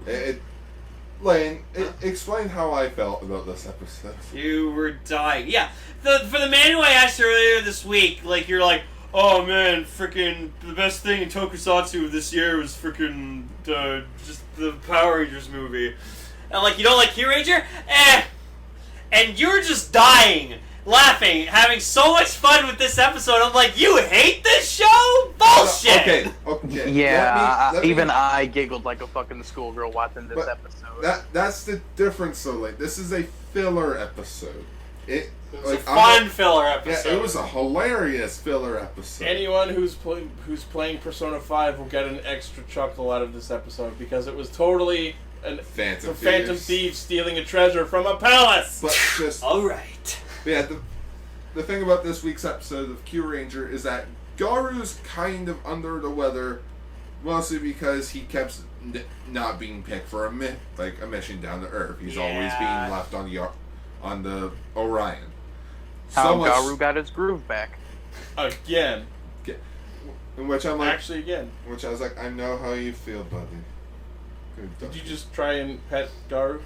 Lane, explain how I felt about this episode. You were dying. Yeah, for the man who I asked earlier this week, like, you're like, oh man, freaking the best thing in tokusatsu this year was freaking just the Power Rangers movie. And like, you don't like Kyoryuger? And you're just dying, laughing, having so much fun with this episode. I'm like, you hate this show? Bullshit! Okay. Yeah, Let me- even I giggled like a fucking schoolgirl watching this But episode. That's the difference, though. Like, this is a filler episode. It's a fun filler Yeah, episode. it was a hilarious filler episode. Anyone who's playing Persona 5 will get an extra chuckle out of this episode because it was totally a Phantom thief stealing a treasure from a palace. But just Alright. yeah, the thing about this week's episode of Kyuranger is that Garu's kind of under the weather, mostly because he kept not being picked for a mission down to Earth. He's always being left on the Orion. How Garu got his groove back. Again. In which I'm like, Actually, again. which I was like, I know how you feel, buddy. Good Did dog. you just try and pet Garu?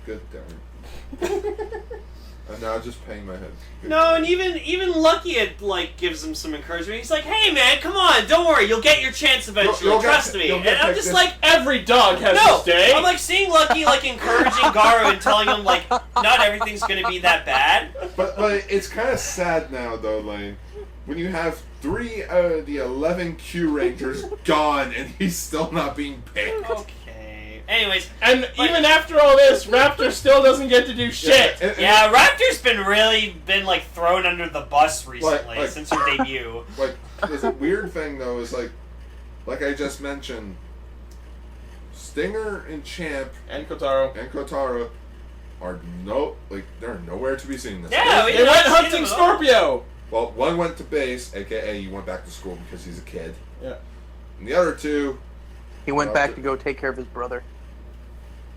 Good dog. And now just paying my head. Good No, dog. and even Lucky it like gives him some encouragement. He's like, "Hey man, come on, don't worry, you'll get your chance eventually. You'll get- Trust me." you'll And get I'm picked just this- like, Every dog has no. his day. I'm like seeing Lucky like encouraging Garu and telling him like, not everything's gonna be that bad. But it's kind of sad now, though, Lane. When you have 3 out of the 11 Q Rangers gone and he's still not being picked. Okay. Anyways, And even after all this, Raptor still doesn't get to do shit. yeah, Raptor's been like thrown under the bus recently Like- since her debut. Like, this weird thing, though, is like I just mentioned, Stinger and Champ And Kotaro. and Kotaro are they're nowhere to be seen this Yeah, week. we They went haven't seen hunting them at all. Scorpio. Well, one went to base, aka he went back to school because he's a kid. Yeah. And the other 2, He went back to go take care of his brother.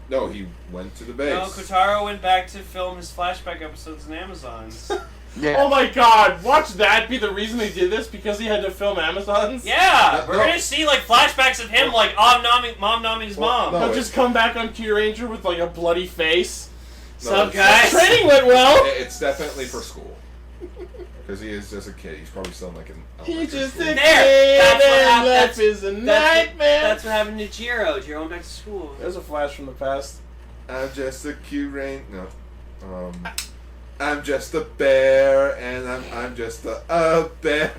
No, he went to the base. No, Kotaro went back to film his flashback episodes in Amazons. Yeah. Oh my god, watch that be the reason they did this, because he had to film Amazons? Yeah, we're No. gonna see like flashbacks of him like mom nomming his mom. no. He'll wait. just come back on Kyuranger with like a bloody face. Sup, it's- guys? Training went well! It's definitely for school. Because he is just a kid. He's probably still in like an He elementary just school. a kid That's what and happened. life is a nightmare! That's what happened to Jiro. Jiro went back to school. There's a flash from the past. I'm just a cute rain. No. I'm just a bear, and I'm just a bear.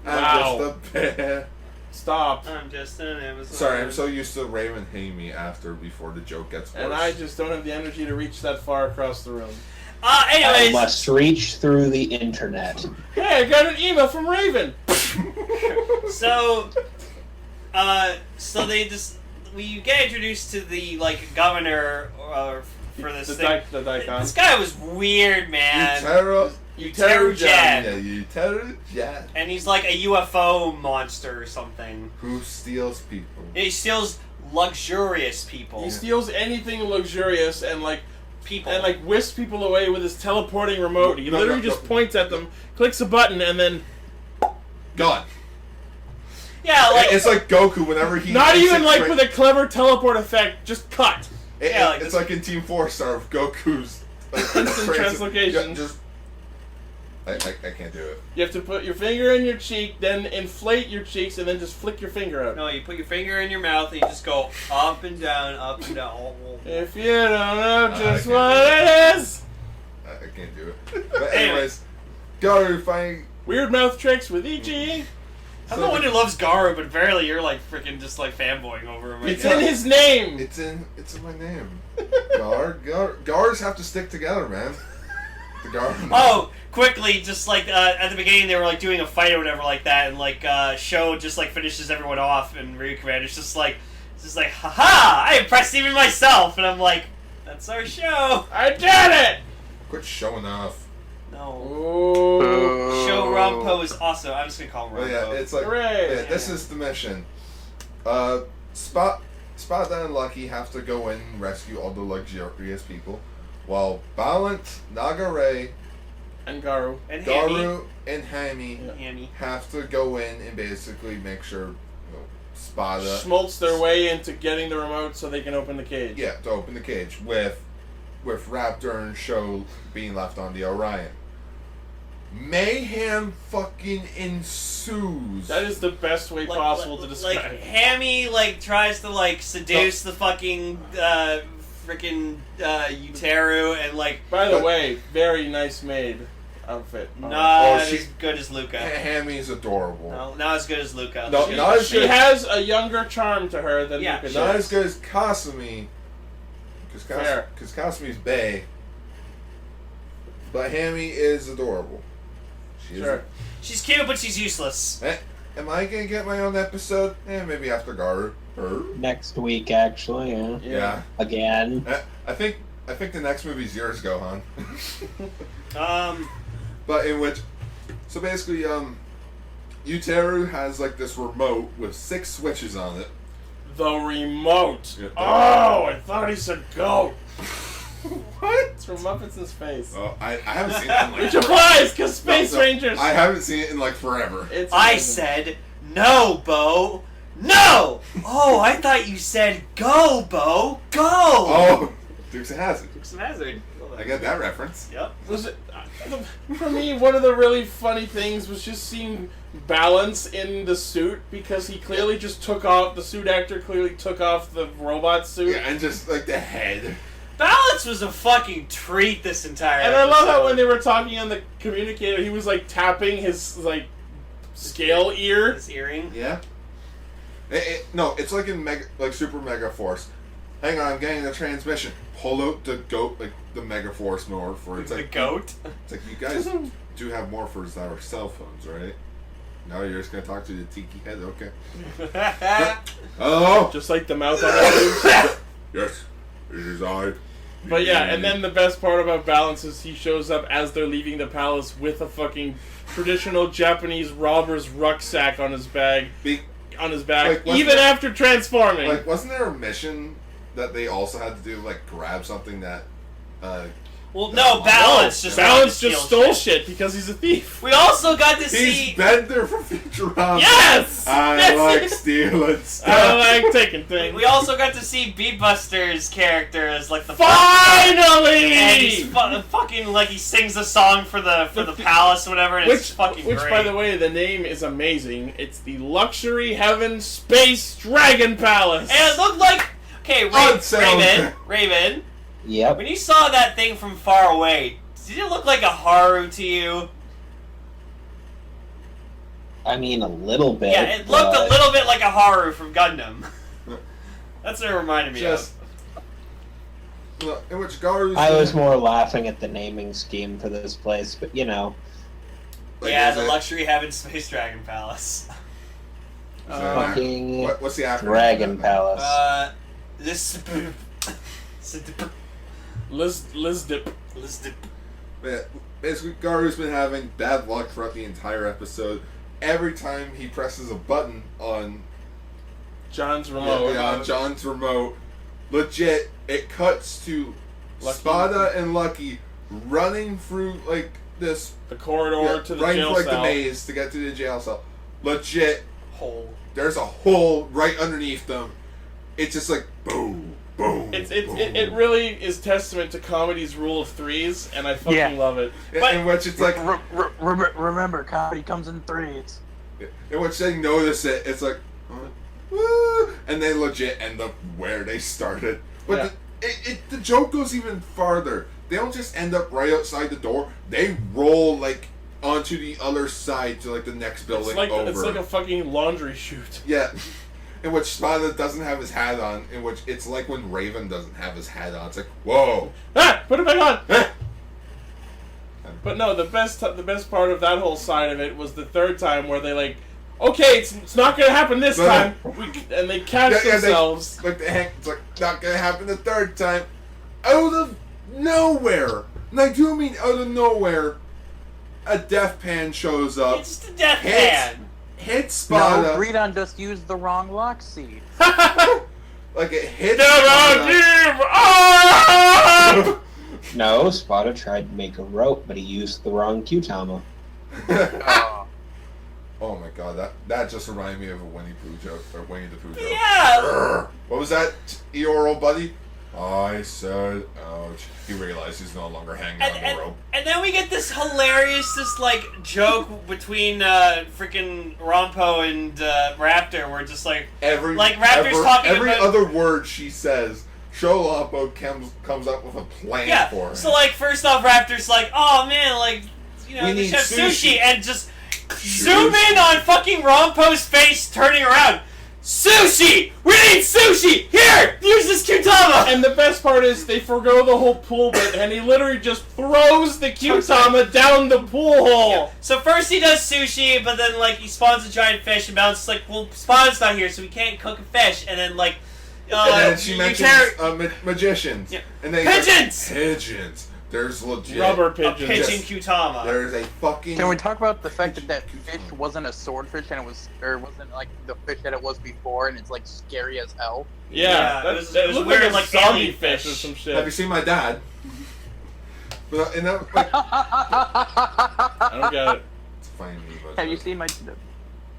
I'm Wow. just a bear. Stop. I'm just an Amazon. Sorry, I'm so used to Raymond hating me before the joke gets worse. And I just don't have the energy to reach that far across the room. I Anyways, must reach through the internet. Hey, I got an email from Raven! so we get introduced to the like governor for this the thing. the Daikon. This guy was weird, man. Uteru Jan. Yeah, Uteru Jan. And he's like a UFO monster or something. Who steals people? He steals luxurious people. He steals anything luxurious and like people. whisks people away with his teleporting remote. He No, literally no, just no. points at them, clicks a button, and then Gone. yeah, like It's like Goku whenever he. not makes even a like tra- with a clever teleport effect, just cut. Yeah, like it's this- like in Team 4-Star of Goku's like, Instant translocation. Just, I can't do it. You have to put your finger in your cheek, then inflate your cheeks, and then just flick your finger out. no, you put your finger in your mouth and you just go up and down, up and down. If you don't know just I what it is. I can't do it. But anyways, Garu fighting. Weird mouth tricks with Ichi. I'm the one who loves Garu, but barely you're like freaking just like fanboying over him right It's now. in his name. It's in my name. Gars have to stick together, man. The Gar. Oh, quickly, just like at the beginning, they were like doing a fight or whatever like that, and like Sho just like finishes everyone off, and Ryu Commander's just like, haha! I impressed even myself, and I'm like, that's our show. I did it. Quit showing off. No, Ooh. Sho Rampo is also. I'm just gonna call him Well, Rampo. yeah, it's like Hooray. yeah, this is the mission. Spot and Lucky have to go in and rescue all the luxurious people, while Balance, Nagare, And Garu. and Hammy. Garu, and Hammy Hammy. have to go in and basically make sure Spada Schmaltz their way into getting the remote so they can open the cage. yeah, to open the cage with Raptor and Sho being left on the Orion. Mayhem fucking ensues. That is the best way possible to describe Like it. Hammy like tries to like seduce the fucking freaking Uteru and like By the way, very nice made outfit. not she- as good as Luca. Hammy's adorable. No, not as good as Luca. No, She- not as She good. has a younger charm to her than Yeah. Luca Not does. as good as Kasumi, Fair. because Kasumi's bae. But Hammy is adorable. She Sure. She's cute, but she's useless. Am I gonna get my own episode? Maybe after Garu. Next week, actually, yeah. Yeah. Again. I think the next movie's yours, Gohan. Um, But in which, so basically, Uteru has like this remote with 6 switches on it. The remote. Yeah. Oh, I thought he said goat. What? It's from Muppets in Space. Oh, I haven't seen it in like. Which applies, because Space No, Rangers. I haven't seen it in like forever. It's I amazing. said no, Bo. No. Oh, I thought you said go, Bo. Go. Oh, Dukes of Hazzard. Dukes of Hazzard. I get that reference. Yep. Was it, for me, one of the really funny things was just seeing Balance in the suit, because he clearly just took off, the suit actor clearly took off the robot suit. Yeah, and just like the head. Balance was a fucking treat this entire And I love how episode. when they were talking on the communicator, he was like tapping his like scale ear. His earring. Yeah. No, it's like in Super Mega Force. Hang on, I'm getting the transmission. Pull out the goat, like the Mega Force morpher. It's The like goat. It's like you guys do have morphers that are cell phones, right? No, you're just gonna talk to the tiki head, okay? Hello. Just like the mouth on it. Yes, it is I. But yeah, and then the best part about Balance is he shows up as they're leaving the palace with a fucking traditional Japanese robber's rucksack on his back, Be- on his back, Like, wasn't even there- after transforming. like, wasn't there a mission that they also had to do, like, grab something that, Well, no, Balance just Balance wanted to just steal stole shit. shit because he's a thief. We also got to see. he's Bender from Futurama. Yes! I That's like it. stealing stuff. I like taking things. We also got to see Beatbuster's character as like the Finally! and he's fucking like he sings a song for the palace or whatever, and it's fucking which, great. by the way, the name is amazing. It's the Luxury Heaven Space Dragon Palace. And it looked like Raven. Yep. When you saw that thing from far away, did it look like a Haru to you? I mean, a little bit. Yeah, it looked a little bit like a Haru from Gundam. That's what it reminded me of. In which Garu's I was more laughing at the naming scheme for this place, but you know. like, Yeah, is the it- Luxury Heaven Space Dragon Palace. is it an Fucking what's the acronym? Dragon Palace. This. Lizdip. Yeah, basically, Garu's been having bad luck throughout the entire episode. Every time he presses a button on John's remote. on John's remote, legit, it cuts to Lucky. Spada and Lucky running through like this The corridor to the right jail through like cell. the maze to get to the jail cell. Legit, Hole. there's a hole right underneath them. It's just like boom, boom. It really is testament to comedy's rule of threes, and I fucking Yeah. love it. In which it's like, Remember, comedy comes in threes. in which they notice it, it's like, woo, and they legit end up where they started. But Yeah. the joke goes even farther. They don't just end up right outside the door. They roll like onto the other side to like the next building over. It's like a fucking laundry chute. Yeah. In which Spada doesn't have his hat on. In which it's like when Raven doesn't have his hat on. It's like, whoa. Ah! Put it back on! Ah! But no, the best part of that whole side of it was the third time where they like, okay, it's not gonna happen this No. time, and they catch themselves. It's like not gonna happen the third time. Out of nowhere, and I do mean out of nowhere, a deathpan shows up, It's just a death hits, hand. hits Spada, No, Greedon just used the wrong lock seed. like it hits Never Spada. give up! No, Spada tried to make a rope, but he used the wrong Q-Tama. Oh my god, that just reminded me of a Winnie Pooh joke, or Winnie the Pooh joke. Yeah. Grr. What was that, Eeyore, buddy? I said, ouch. He realized he's no longer hanging on the rope. And then we get this hilarious, joke between freaking Rompo and Raptor, where just like Raptor's talking every about other word she says, Sholopo comes up with a plan for her. So like first off, Raptor's like, oh man, like We they need should have sushi. sushi, and just zoom in on fucking Rompo's face turning around. Sushi! We need sushi! Here! Use this Q-Tama! And the best part is they forgo the whole pool bit, and he literally just throws the Q-Tama down the pool hole. Yeah. So first he does sushi, but then like he spawns a giant fish, and Balance is like, well, Spawn's not here, so we can't cook a fish. And then like, and then she mentions magicians. Yeah. And then Pigeons! Pigeons! There's legit Rubber a pigeons. pigeon Q-Tama. There's a fucking... Can we talk about the fact that fish wasn't a swordfish and wasn't like the fish that it was before, and it's like scary as hell? Yeah, it was looked weird, like a like zombie alien fish fish. or some shit. Have you seen my dad? But, and that, like, I don't get it. it's funny. Have you seen my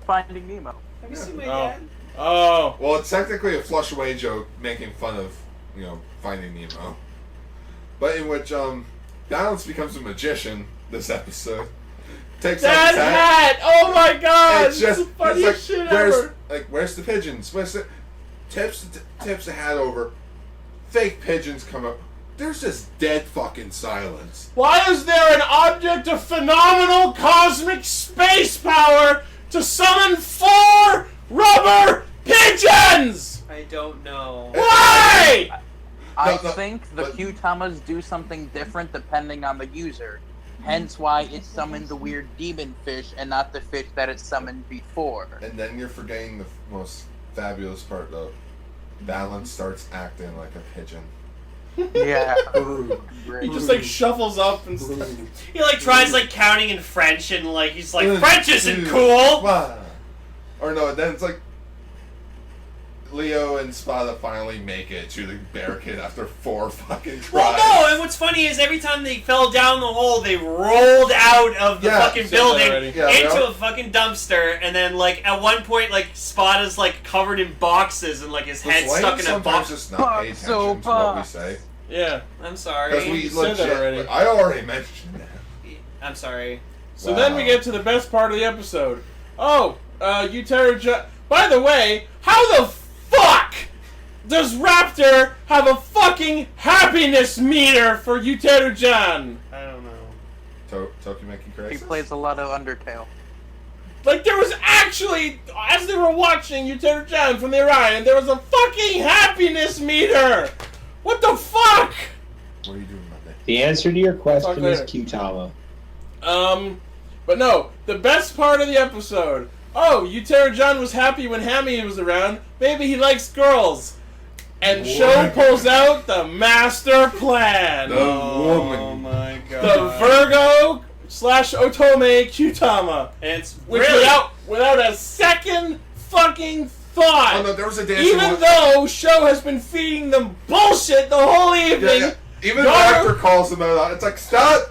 Finding Nemo? Have you seen my Oh. dad? Oh, Well, it's technically a flush away joke making fun of, Finding Nemo. But in which, Balance becomes a magician this episode. Takes off that his hat. hat! Oh my god! It's just the funniest like, shit where's, ever. Like, where's the pigeons? Where's the... Tips the hat over. Fake pigeons come up. There's just dead fucking silence. Why is there an object of phenomenal cosmic space power to summon 4 rubber pigeons? I don't know. Why? I No, think the but- Q-Tamas do something different depending on the user. Hence why it summoned the weird demon fish and not the fish that it summoned before. And then you're forgetting the most fabulous part, though. Balance starts acting like a pigeon. Yeah. He just like shuffles up and stuff. He like tries like counting in French, and like he's like, 1, French isn't 2, cool. 1. Or no, then it's like Leo and Spada finally make it to the barricade after 4 fucking tries. Well, no, and what's funny is every time they fell down the hole, they rolled out of the fucking said that already. building Yeah, into yeah. a fucking dumpster, and then, like, at one point, like, Spada's, like, covered in boxes and, like, his Does head Lane stuck in a sometimes box. just not pay attention to what we say? Yeah. I'm sorry. Because we You said that already. legit... I already mentioned that. I'm sorry. So then we get to the best part of the episode. Oh, Uteru-chan... By the way, how the fuck does Raptor have a fucking happiness meter for Uteru-chan? I don't know. Tokimeki He Crisis? plays a lot of Undertale. Like, there was actually, as they were watching Uteru-chan from the Orion, there was a fucking happiness meter! What the fuck? What are you doing Monday? The answer to your question is later. Kyutama. But no, the best part of the episode. Oh, Uteru-chan was happy when Hammy was around. Maybe he likes girls. And Sho pulls out the master plan. The Oh woman. my god. The Virgo / Otome Kyutama. And it's Which really... without a second fucking thought. Oh no, there was a dancing Even one. though Sho has been feeding them bullshit the whole evening. Yeah. Even Garu- Raptor calls him out. It's like, stop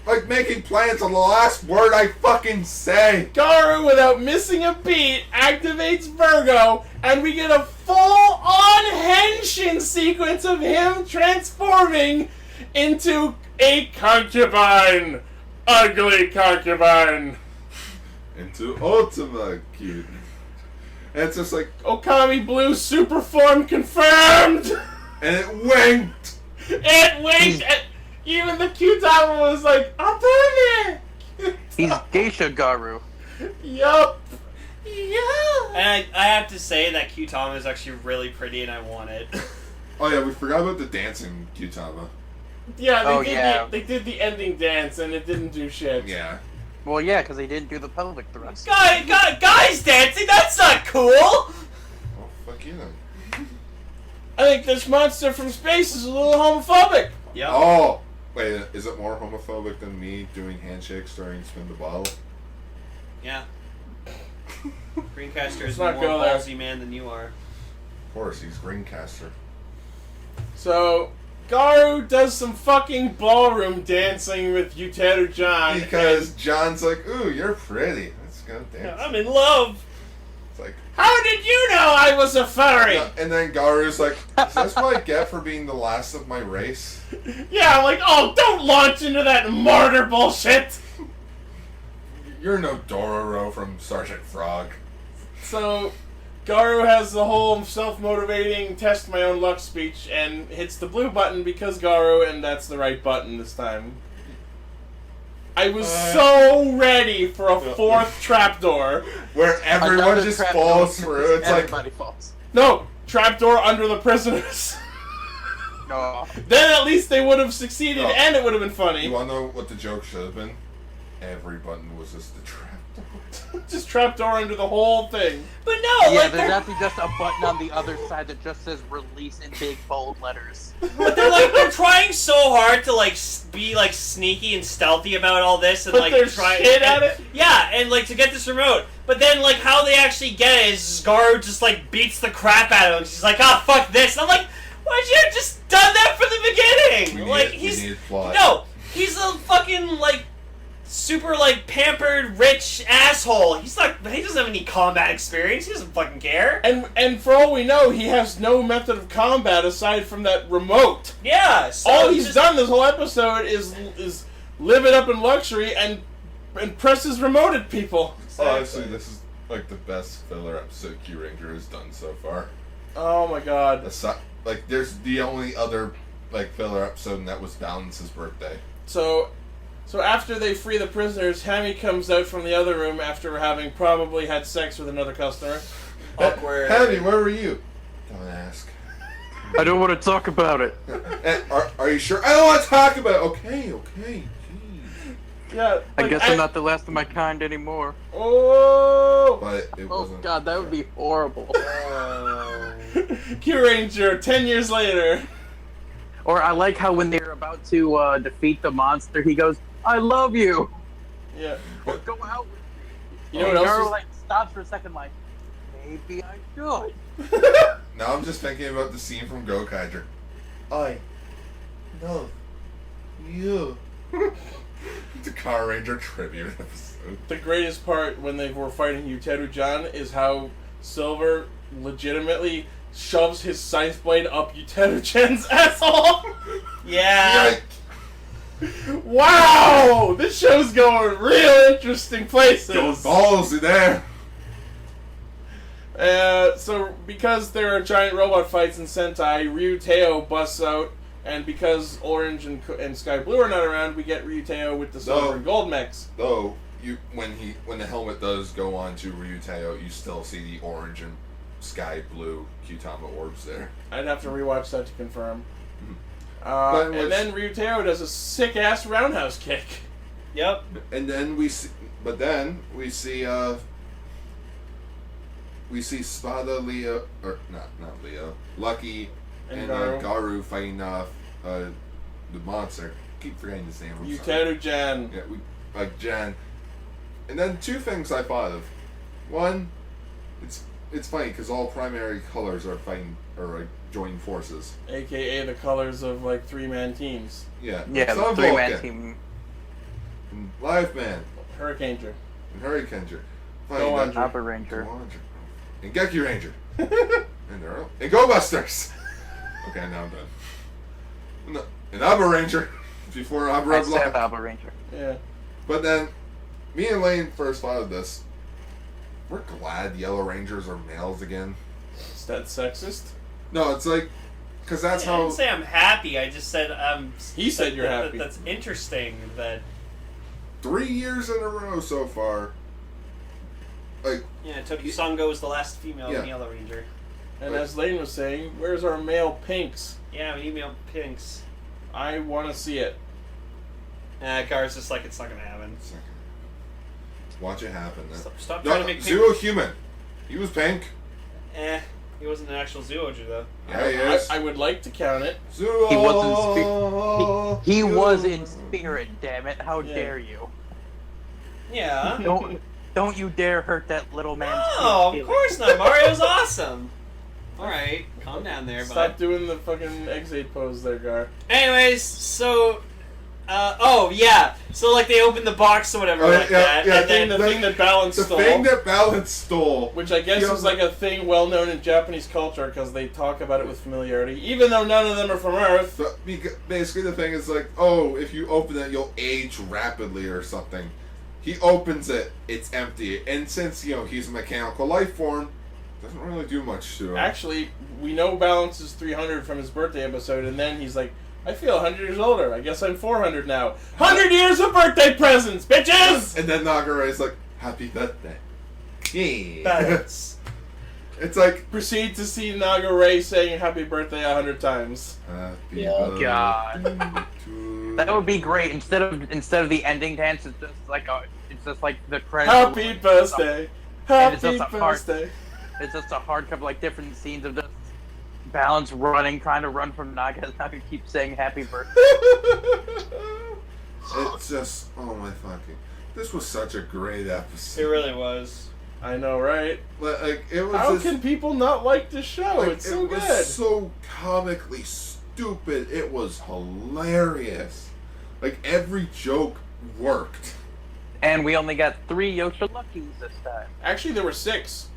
like making plans on the last word I fucking say. Garu, without missing a beat, activates Virgo, and we get a full-on henshin sequence of him transforming into a concubine. Ugly concubine. Into Ultima cute. And it's just like, Okami Blue super form confirmed! and it winked. It winked! And even the Kyutama was like, Otome! He's Geisha Garu. Yup. Yeah. And I have to say that Kyutama is actually really pretty and I want it. Oh yeah, we forgot about the dancing Kyutama. Yeah, Oh, they did the ending dance and it didn't do shit. Yeah. Well, yeah, because he didn't do the pelvic thrust. Guys dancing? That's not cool! Oh fuck you then. I think this monster from space is a little homophobic. Yep. Oh! Wait, is it more homophobic than me doing handshakes during Spin the Bottle? Yeah. Greencaster is Let's a not more go there. ballsy man than you are. Of course, he's Greencaster. So, Garu does some fucking ballroom dancing with Uteru-chan. Because John's like, ooh, you're pretty. Let's go dance. I'm in love! It's like, How did you know I was a furry? and then Garu's like, is this what I get for being the last of my race? Yeah, I'm like, oh, don't launch into that martyr bullshit. You're no Dororo from Sergeant Frog. So, Garu has the whole self-motivating test my own luck speech and hits the blue button because Garu, and that's the right button this time. I was so ready for a fourth trapdoor. Where everyone Another just trap falls door. through. It's like, Everybody falls. No, trapdoor under the prisoners. No. Then at least they would have succeeded Oh. and it would have been you funny. wanna know what the joke should have been? Every button was just the trap. Just trapdoor under the whole thing. But no, Yeah, like, there's they're, actually just a button on the other side that just says release in big bold letters. but they're trying so hard to, like, be, like, sneaky and stealthy about all this and, Put like, their try... shit at it? Yeah, and, like, to get this remote. But then, like, how they actually get it is Garu just, like, beats the crap out of him. She's like, ah, fuck this. And I'm like, why'd you have just done that from the beginning? We needed plot. No, he's a fucking, like, super, like, pampered, rich asshole. He doesn't have any combat experience. He doesn't fucking care. And for all we know, he has no method of combat aside from that remote. Yeah, so All he's just- done this whole episode is live it up in luxury and press his remote at people. Honestly, this is like the best filler episode Kyoryuger has done so far. Oh my god. Like, there's the only other like filler episode, and that was Balance's birthday. So after they free the prisoners, Hammy comes out from the other room after having probably had sex with another customer. Awkward. Hattie, where were you? Don't ask. I don't want to talk about it. Are you sure? I don't want to talk about it. Okay. Jeez. Yeah. I guess I'm not the last of my kind anymore. Oh! But it Oh wasn't. god, that would be horrible. Kyuranger, 10 years later. Or I like how when they're about to defeat the monster, he goes, I love you! Yeah. Or go out with me. You know what else Garu, was- like, stops for a second, like, Maybe I should. Now I'm just thinking about the scene from Gokaiger. No. You. The Car Ranger tribute episode. The greatest part when they were fighting Uteru-jan is how Silver legitimately shoves his scythe blade up Uteru-jan's asshole. Yeah. Wow! This show's going real interesting places. Going ballsy there. So because there are giant robot fights in Sentai, Ryuteo busts out, and because Orange and Sky Blue are not around, we get Ryuteo with the silver and gold mechs. Though when the helmet does go on to Ryuteo, you still see the orange and sky blue Kyutama orbs there. I'd have to rewatch that to confirm. But then Ryuteo does a sick ass roundhouse kick. Yep. And then we see Spada, Leo, or not Leo, Lucky, and Garu fighting the monster. I keep forgetting his name. Uteru-jan. Yeah, Jan. And then two things I thought of. One, it's funny because all primary colors are fighting or joining forces. AKA the colors of like 3-man teams. Yeah. Yeah, the Sun 3-man Vulcan, team. and Live Man, Hurricaneger. and Hurricaneger. Go on, Alpha Ranger. And Gekki Ranger. and Go Busters. Okay, now I'm done. And Abba Ranger. Before Abba I said Block. Alpha Ranger. Yeah. But then, me and Lane first thought of this. We're glad Yellow Rangers are males again. Is that sexist? No, it's like, because that's I how. didn't say I'm happy. I just said He said you're happy. That's interesting. That 3 years in a row so far. Like, Tokusatsu was the last female Yeah. Yellow Ranger. And as Lane was saying, where's our male pinks? Yeah, we need male pinks. I want to see it. Gar's just like, it's not gonna happen. watch it happen. Stop No, trying to make pink. Zuo Human. He was pink. He wasn't an actual Zooger though. Yeah, he is. I would like to count it. Zuo. He was he was in spirit, damn it. How dare you? Yeah. Don't you dare hurt that little man's No, feelings. of course not. Mario's awesome. Alright, calm down there, Stop bud. doing the fucking Ex-Aid pose there, Gar. Anyways, so so like they open the box or whatever like that, yeah, and then The thing that Balance The stole. thing that Balance stole. Which I guess is like a thing well known in Japanese culture because they talk about it with familiarity, even though none of them are from Earth. But basically, the thing is like, oh, if you open it, you'll age rapidly or something. He opens it, it's empty, and since he's a mechanical life form, doesn't really do much to him. Actually, we know Balance is 300 from his birthday episode, and then he's like, I feel 100 years older. I guess I'm 400 now. 100 years of birthday presents, bitches! And then Nagarai's like, happy birthday. Yeah. Balance. It's like, Proceed to see Naga Ray saying happy birthday 100 times. happy Yeah. birthday God. to That would be great. Instead of the ending dance, it's just like the credits. Happy birthday. And it's Happy just a heart. birthday. It's just a hard cover, like different scenes of just Balance running, trying to run from Naga. As Naga keeps saying happy birthday. It's just, oh my fucking. This was such a great It episode. really was. I know, right? Like, it was How just, can people not like this show? like, It's so it was good. so comically stupid. It was hilarious. Like, every joke worked. And we only got 3 Yosha Luckies this time. Actually, there were 6.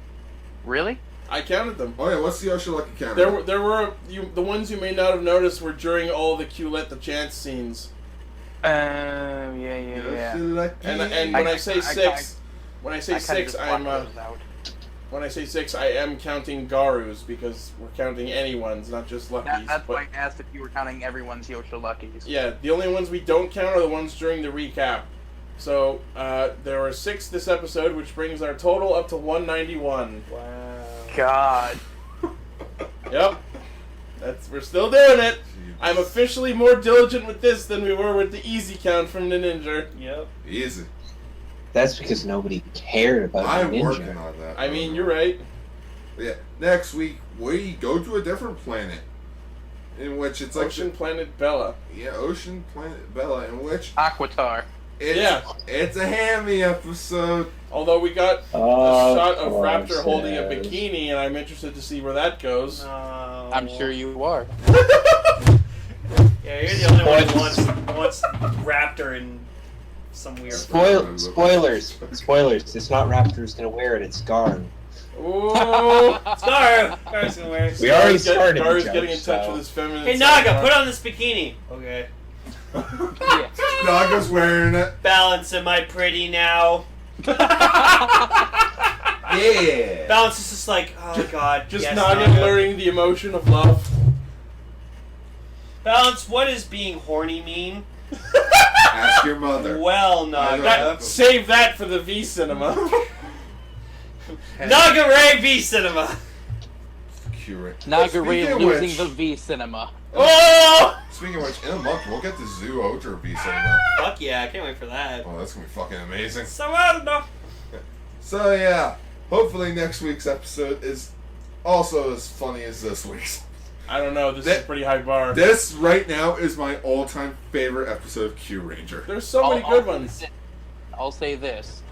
Really? I counted them. Oh yeah, what's the Osha Lucky camera? There were the ones you may not have noticed were during all the Q-Let the Chance scenes. Yeah. Osha Lucky. And when I say 6, when I say I kinda 6, just I'm blocked those out. when I say 6, I am counting Garus because we're counting anyone's, not just Luckies. That's but why I asked if you were counting everyone's Yosha Luckies. yeah, the only ones we don't count are the ones during the recap. So there are 6 this episode, which brings our total up to 191. Wow. God. Yep, we're still doing it. I'm officially more diligent with this than we were with the easy count from the Ninja. Yep. Easy. That's because nobody cared about I'm the working ninja. on that. I mean, you're right. Yeah. Next week we go to a different planet, in which it's like Ocean Planet Bella. Ocean Planet Bella, in which Aquatar. It's a hammy episode. Although we got a Of shot of course Raptor holding a it is. bikini, and I'm interested to see where that goes. I'm sure you are. Yeah, you're the only one who wants Raptor in some weird. Spoilers. It's not Raptor's gonna wear it. It's Garn. Ooh! Scar's gonna wear it. We already started. Gar's the getting in joke, touch so- with his feminine. Hey side. Naga, put on this bikini. Okay. Naga's wearing it. Balance, am I pretty now? Yeah. Balance is just like, oh god. Just yes, Naga Naga. learning the emotion of love. Balance, what does being horny mean? Ask your mother. Well, I Naga. don't- Save that for the V cinema. Naga Ray V Cinema. Curate. Naga Ray Speaking of losing which- the V cinema. Oh! Speaking of which, in a month we'll get the Zoo Ultra V cinema. Fuck yeah, I can't wait for that. Oh, that's gonna be fucking amazing. So I don't know. So yeah, hopefully next week's episode is also as funny as this week's. I don't know. This is a pretty high bar. This right now is my all-time favorite episode of Kyuranger. There's so many good ones. I'll say this: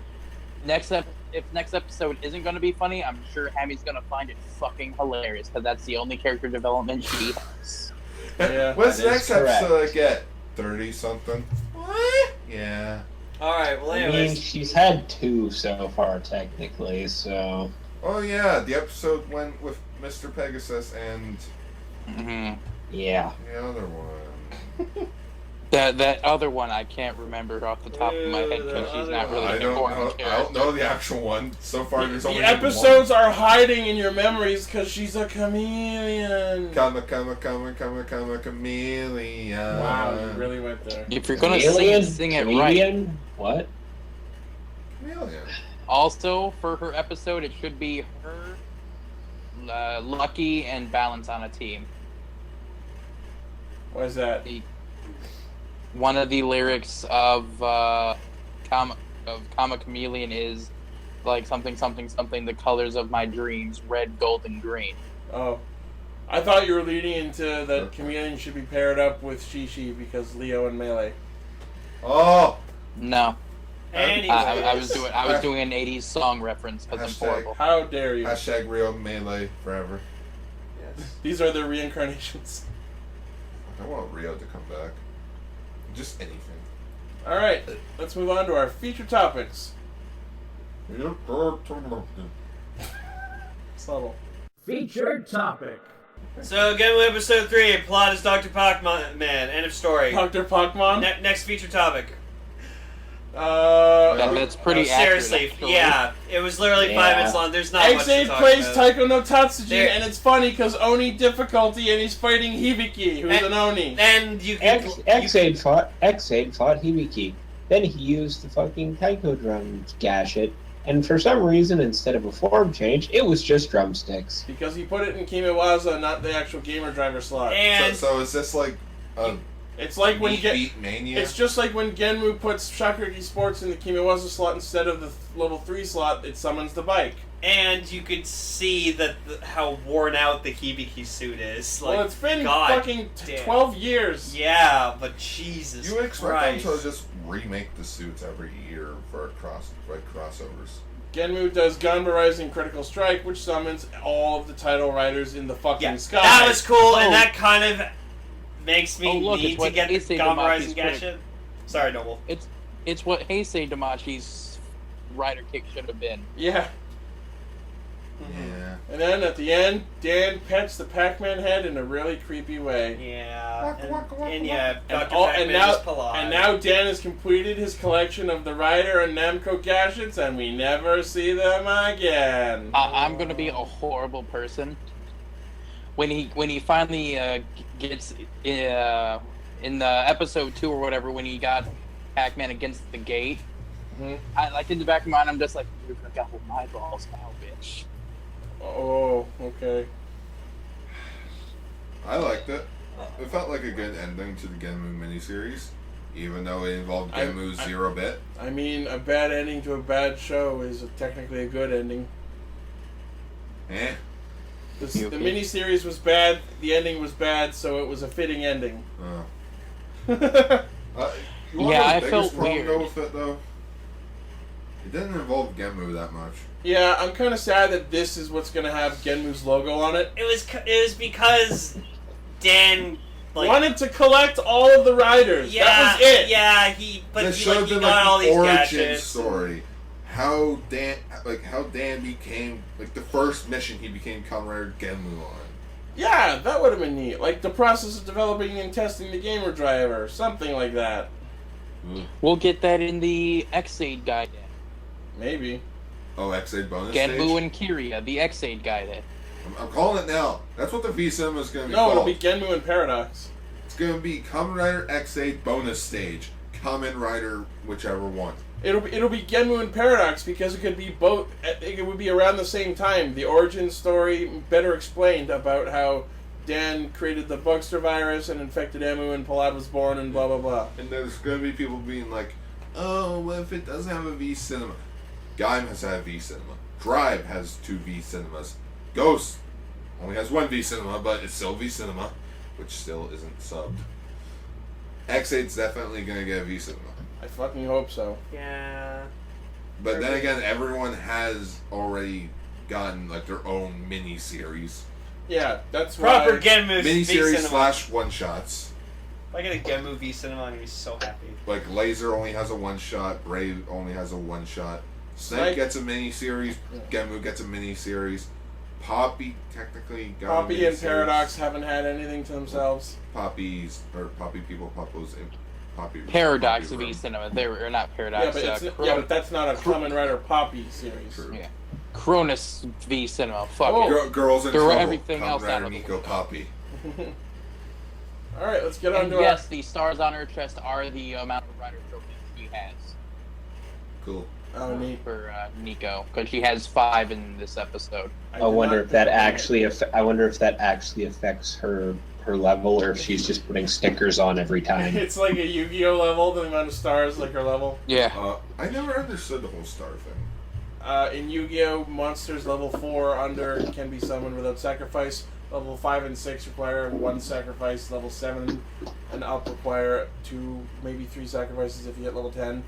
if next episode isn't going to be funny, I'm sure Hammy's going to find it fucking hilarious because that's the only character development she has. Yeah, What's the that next is correct. episode I get? 30 something. What? Yeah. Alright, well I mean, anyways. she's had 2 so far, technically, so... Oh yeah, the episode went with Mr. Pegasus and Mm-hmm. Yeah. the other one. That other one I can't remember off the top of my head because she's not really I an don't important know. character. I don't know the actual one. So far, there's only The been episodes are hiding in your memories because she's a chameleon. Come, chameleon. Wow, you really went there. If you're gonna Chameleon? sing it right. Chameleon? What? Chameleon. Also, for her episode, it should be her, Lucky, and Balance on a team. What is that? One of the lyrics of Kama Chameleon is like something. The colors of my dreams: red, gold, and green. Oh. I thought you were leading into that chameleon should be paired up with Shishi because Leo and Melee. Oh. No, Anyways. I was doing an '80s song reference because I'm Hashtag. horrible. How dare you? Hashtag real melee forever. Yes. These are the reincarnations. I want Rio to come back. Just anything. Alright, let's move on to our feature topics. Subtle. Featured topic. So, Genmu episode 3, plot is Dr. Pac-Man, end of story. Dr. Pokemon? Next feature topic. That's pretty accurate. Seriously, actually. yeah. It was literally 5 Yeah. minutes long, there's not much to Ex-Aid talk plays about. Taiko no Tatsujin, There- and it's funny because Oni difficulty, and he's fighting Hibiki, who's an Oni. And you can... Ex-Aid fought Hibiki. Then he used the fucking taiko drum to gash it, and for some reason, instead of a form change, it was just drumsticks. Because he put it in Kimiwaza, not the actual gamer driver slot. And... So is this like a It's like when beat mania? It's just like when Genmu puts Shakuragi Sports in the Kimiwaza slot instead of the level 3 slot, it summons the bike. And you could see that how worn out the Hibiki suit is. Like, Well, it's been God fucking damn. 12 years. Yeah, but Jesus You expect Christ. them to just remake the suits every year for crossovers? Genmu does Ganba Rising Critical Strike, which summons all of the title riders in the fucking Yeah, sky. that was cool, and Oh. that kind of makes me Oh, look, need it's to what get the Heisei Gamma Damachi's Rising critic- Gashet. Sorry, Noble. It's what Heisei Damachi's rider kick should have been. Yeah. Yeah. And then at the end, Dan pets the Pac-Man head in a really creepy way. Yeah, Waka, waka, and yeah, And, Dr. all, Pac-Man and, now, is alive. and now Dan has completed his collection of the Rider and Namco gadgets, and we never see them again. I'm gonna be a horrible person. When he finally gets in the episode 2 or whatever, when he got Pac-Man against the gate, I like in the back of my mind, I'm just like, you're gonna go with my balls now, bitch. Oh, okay. I liked it. It felt like a good ending to the Genmu miniseries, even though it involved Genmu 0-bit. I mean, a bad ending to a bad show is technically a good ending. Eh. The miniseries was bad, the ending was bad, so it was a fitting ending. Oh. You wanna Yeah, know the I biggest felt problem, weird. though, with it, though? It didn't involve Genmu that much. Yeah, I'm kind of sad that this is what's going to have Genmu's logo on it. It was because Dan Wanted to collect all of the riders. Yeah, that was it. Yeah, That he should have been got all the these origin gadgets. story. How Dan became, like, the first mission he became Kamen Rider Genmu on. Yeah, that would have been neat. Like the process of developing and testing the gamer driver, something like that. We'll get that in the Ex-Aid guide. Maybe. Oh, Ex-Aid bonus Genmu stage? and Kiria, the Ex-Aid guide. I'm calling it now. That's what the V-Cinema is going to be No, called. it'll be Genmu and Paradox. It's going to be Kamen Rider Ex-Aid bonus stage. Kamen Rider whichever one. It'll be Genmu and Paradox because it could be both. It would be around the same time. The origin story better explained about how Dan created the Bugster virus and infected Emu and Palad was born and blah blah blah. And there's going to be people being like, oh, what if it doesn't have a V-Cinema? Gaim has had a V-Cinema. Drive has 2 V-Cinemas. Ghost only has 1 V-Cinema, but it's still V-Cinema, which still isn't subbed. Ex-Aid's definitely going to get a V-Cinema. I fucking hope so. Yeah. But then again, everyone has already gotten like their own mini-series. Yeah, that's Proper why. Genmu Mini-series V-Cinema. / one-shots. If I get a Genmu V-Cinema, I'm going to be so happy. Like Laser only has a one-shot, Brave only has a one-shot. Snake Snake- gets a mini-series, Genmu gets a mini-series. Poppy technically got a Poppy and mini-series. Paradox haven't had anything to themselves. Poppy people, Poppos, and Poppy. Paradox Poppy V Cinema. They were not Paradox. But that's not a Kamen Rider Poppy series. True. Yeah. Cronus V Cinema. Fuck Oh. it. Girls in Throw Trouble. everything Kamen else Rider out of the Nico window. Poppy. All right, let's get on And to yes, the stars on her chest are the amount of rider trophies he has Cool. our. Oh, neat. for Nico, because she has 5 in this episode. I wonder if that actually affects her level, or if she's just putting stickers on every time. It's like a Yu-Gi-Oh level, the amount of stars like her level. Yeah. I never understood the whole star thing. In Yu-Gi-Oh, monsters level 4 under can be summoned without sacrifice. Level 5 and 6 require 1 sacrifice. Level 7 and up require 2, maybe 3 sacrifices if you hit level 10.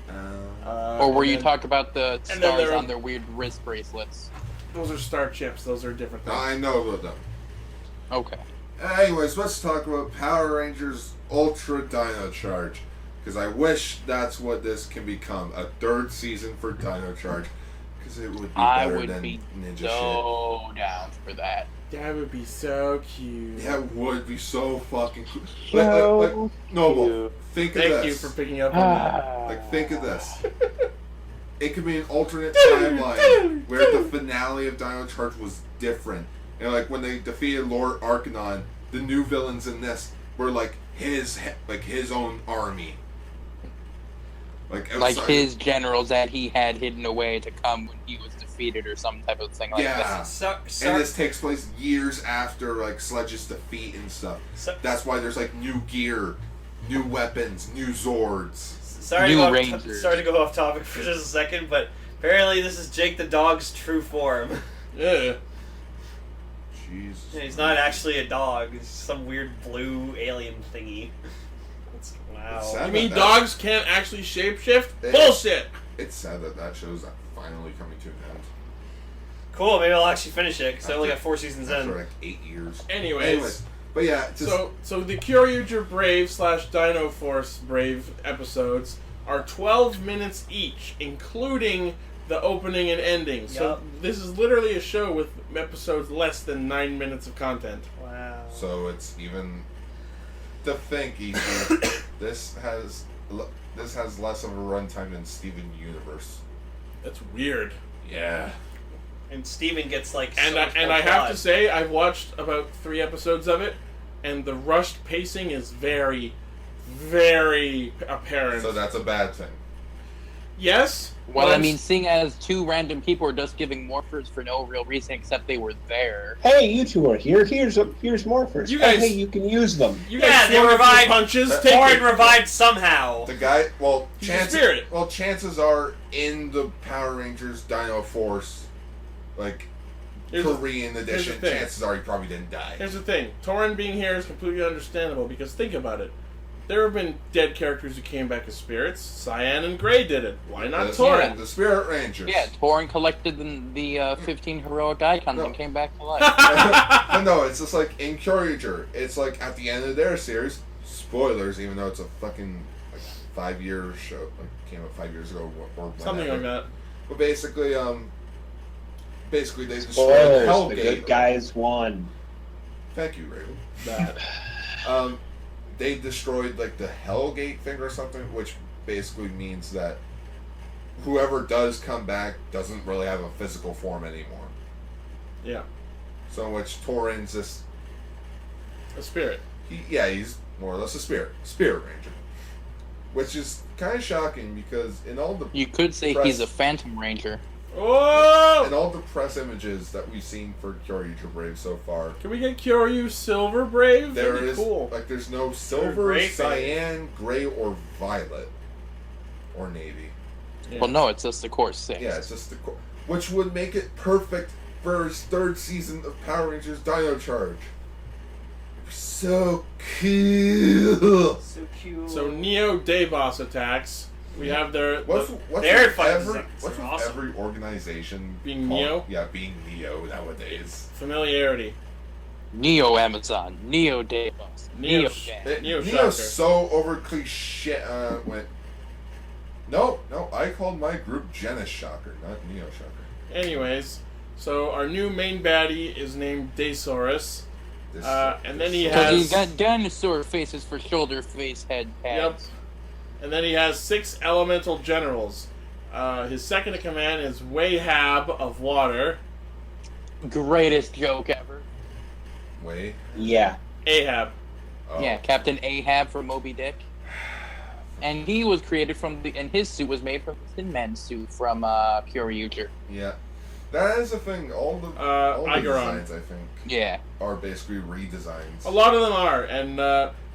Or where and you then- talk about the then stars there are- on their weird wrist bracelets. Those are star chips. Those are different things. I know about them. Okay. Anyways, let's talk about Power Rangers Ultra Dino Charge. Because I wish that's what this can become. A 3rd season for Dino Charge. Because it would be I better would than be Ninja so down for that. That would be so cute. shit. That would be so fucking cool. So Like, Noble, cute. think of Thank this. you for picking up on that. Like, think of this. It could be an alternate timeline where the finale of Dino Charge was different. You know, like when they defeated Lord Arcanon, the new villains in this were like his own army. Like outside his generals that he had hidden away to come when he was defeated or some type of thing like Yeah. that. And this takes place years after like Sledge's defeat and stuff. That's why there's like new gear, new weapons, new Zords. Sorry New to, Rangers. sorry to go off topic for just a second, but apparently this is Jake the dog's true form. Yeah. Jesus. He's not actually a dog. He's some weird blue alien thingy. Wow. It's sad You mean that- dogs can't actually shapeshift? It- Bullshit! It's sad that show's finally coming to an end. Cool, maybe I'll actually finish it, because I only got 4 seasons After in. like 8 years. Anyways. But yeah, just So the Kyoryuger Brave / Dino Force Brave episodes are 12 minutes each, including the opening and ending. So Yup. this is literally a show with episodes less than 9 minutes of content. Wow. so it's even to think easier. this has less of a runtime than Steven Universe. That's weird. Yeah. And Steven gets like And so I, much and more I have to plot. say, I've watched about 3 episodes of it, and the rushed pacing is very, very apparent. So that's a bad thing. Yes. Well, but I mean, seeing as 2 random people are just giving morphers for no real reason except they were there. Hey, you two are here. Here's morphers. You guys- Hey, you can use them. you Yeah, guys they swung a few revived- punches. That- Take Thorin it. revived somehow. The guy, well, He's a spirit. chances are in the Power Rangers Dino Force, like Here's- Korean here's the edition, thing. chances are he probably didn't die. Here's the thing. Torin being here is completely understandable, because think about it. there have been dead characters who came back as spirits. Cyan and Gray did it. Why not The- Torin? The Spirit Rangers. Yeah, Torin collected the 15 heroic icons No. and came back to life. But no, it's just like in Kyoryuger. It's like at the end of their series, spoilers, even though it's a fucking like 5-year show, like came out 5 years ago or whatever. Something like that. But basically, they destroyed Spoilers, the Hellgate. good guys won. Thank you, Raven. That. They destroyed like the Hellgate thing or something, which basically means that whoever does come back doesn't really have a physical form anymore. Yeah. So in which Torin's just A spirit. he's more or less a spirit ranger, which is kind of shocking because in all the You could say he's a Phantom Ranger. Oh! in all the press images that we've seen for Kyoryuger Brave so far, Can we get Kyoryu Silver Brave? there That'd be is cool. like there's no silver, Gray cyan, gray, or violet, or navy. Yeah. Well, no, it's just the Core 6. Yeah, it's just which would make it perfect for his 3rd season of Power Rangers Dino Charge. So cool. So cute. So Neo Day Boss attacks. We have their What's Their with fight every designs what's are with awesome. every organization Being called- Neo? Yeah, being Neo nowadays. familiarity. Neo Amazon, Neo Davos, Neo Neo Sh- Jan. Neo Neo's Shocker. so over cliche. Went. No, I called my group Genis Shocker, not Neo Shocker. Anyways, so our new main baddie is named Daysaurus. This, And then he this- Because has- he's got dinosaur faces for shoulder, face, head, pads. And then he has 6 elemental generals. His second in command is Wahab of Water. Greatest joke ever. Way. Yeah. Ahab. Oh. Yeah, Captain Ahab from Moby Dick. And he was created and his suit was made from the Tin Man suit from Kyoryuger. Yeah. That is the thing. All the Igaron. designs, I think, Yeah. are basically redesigns. A lot of them are, and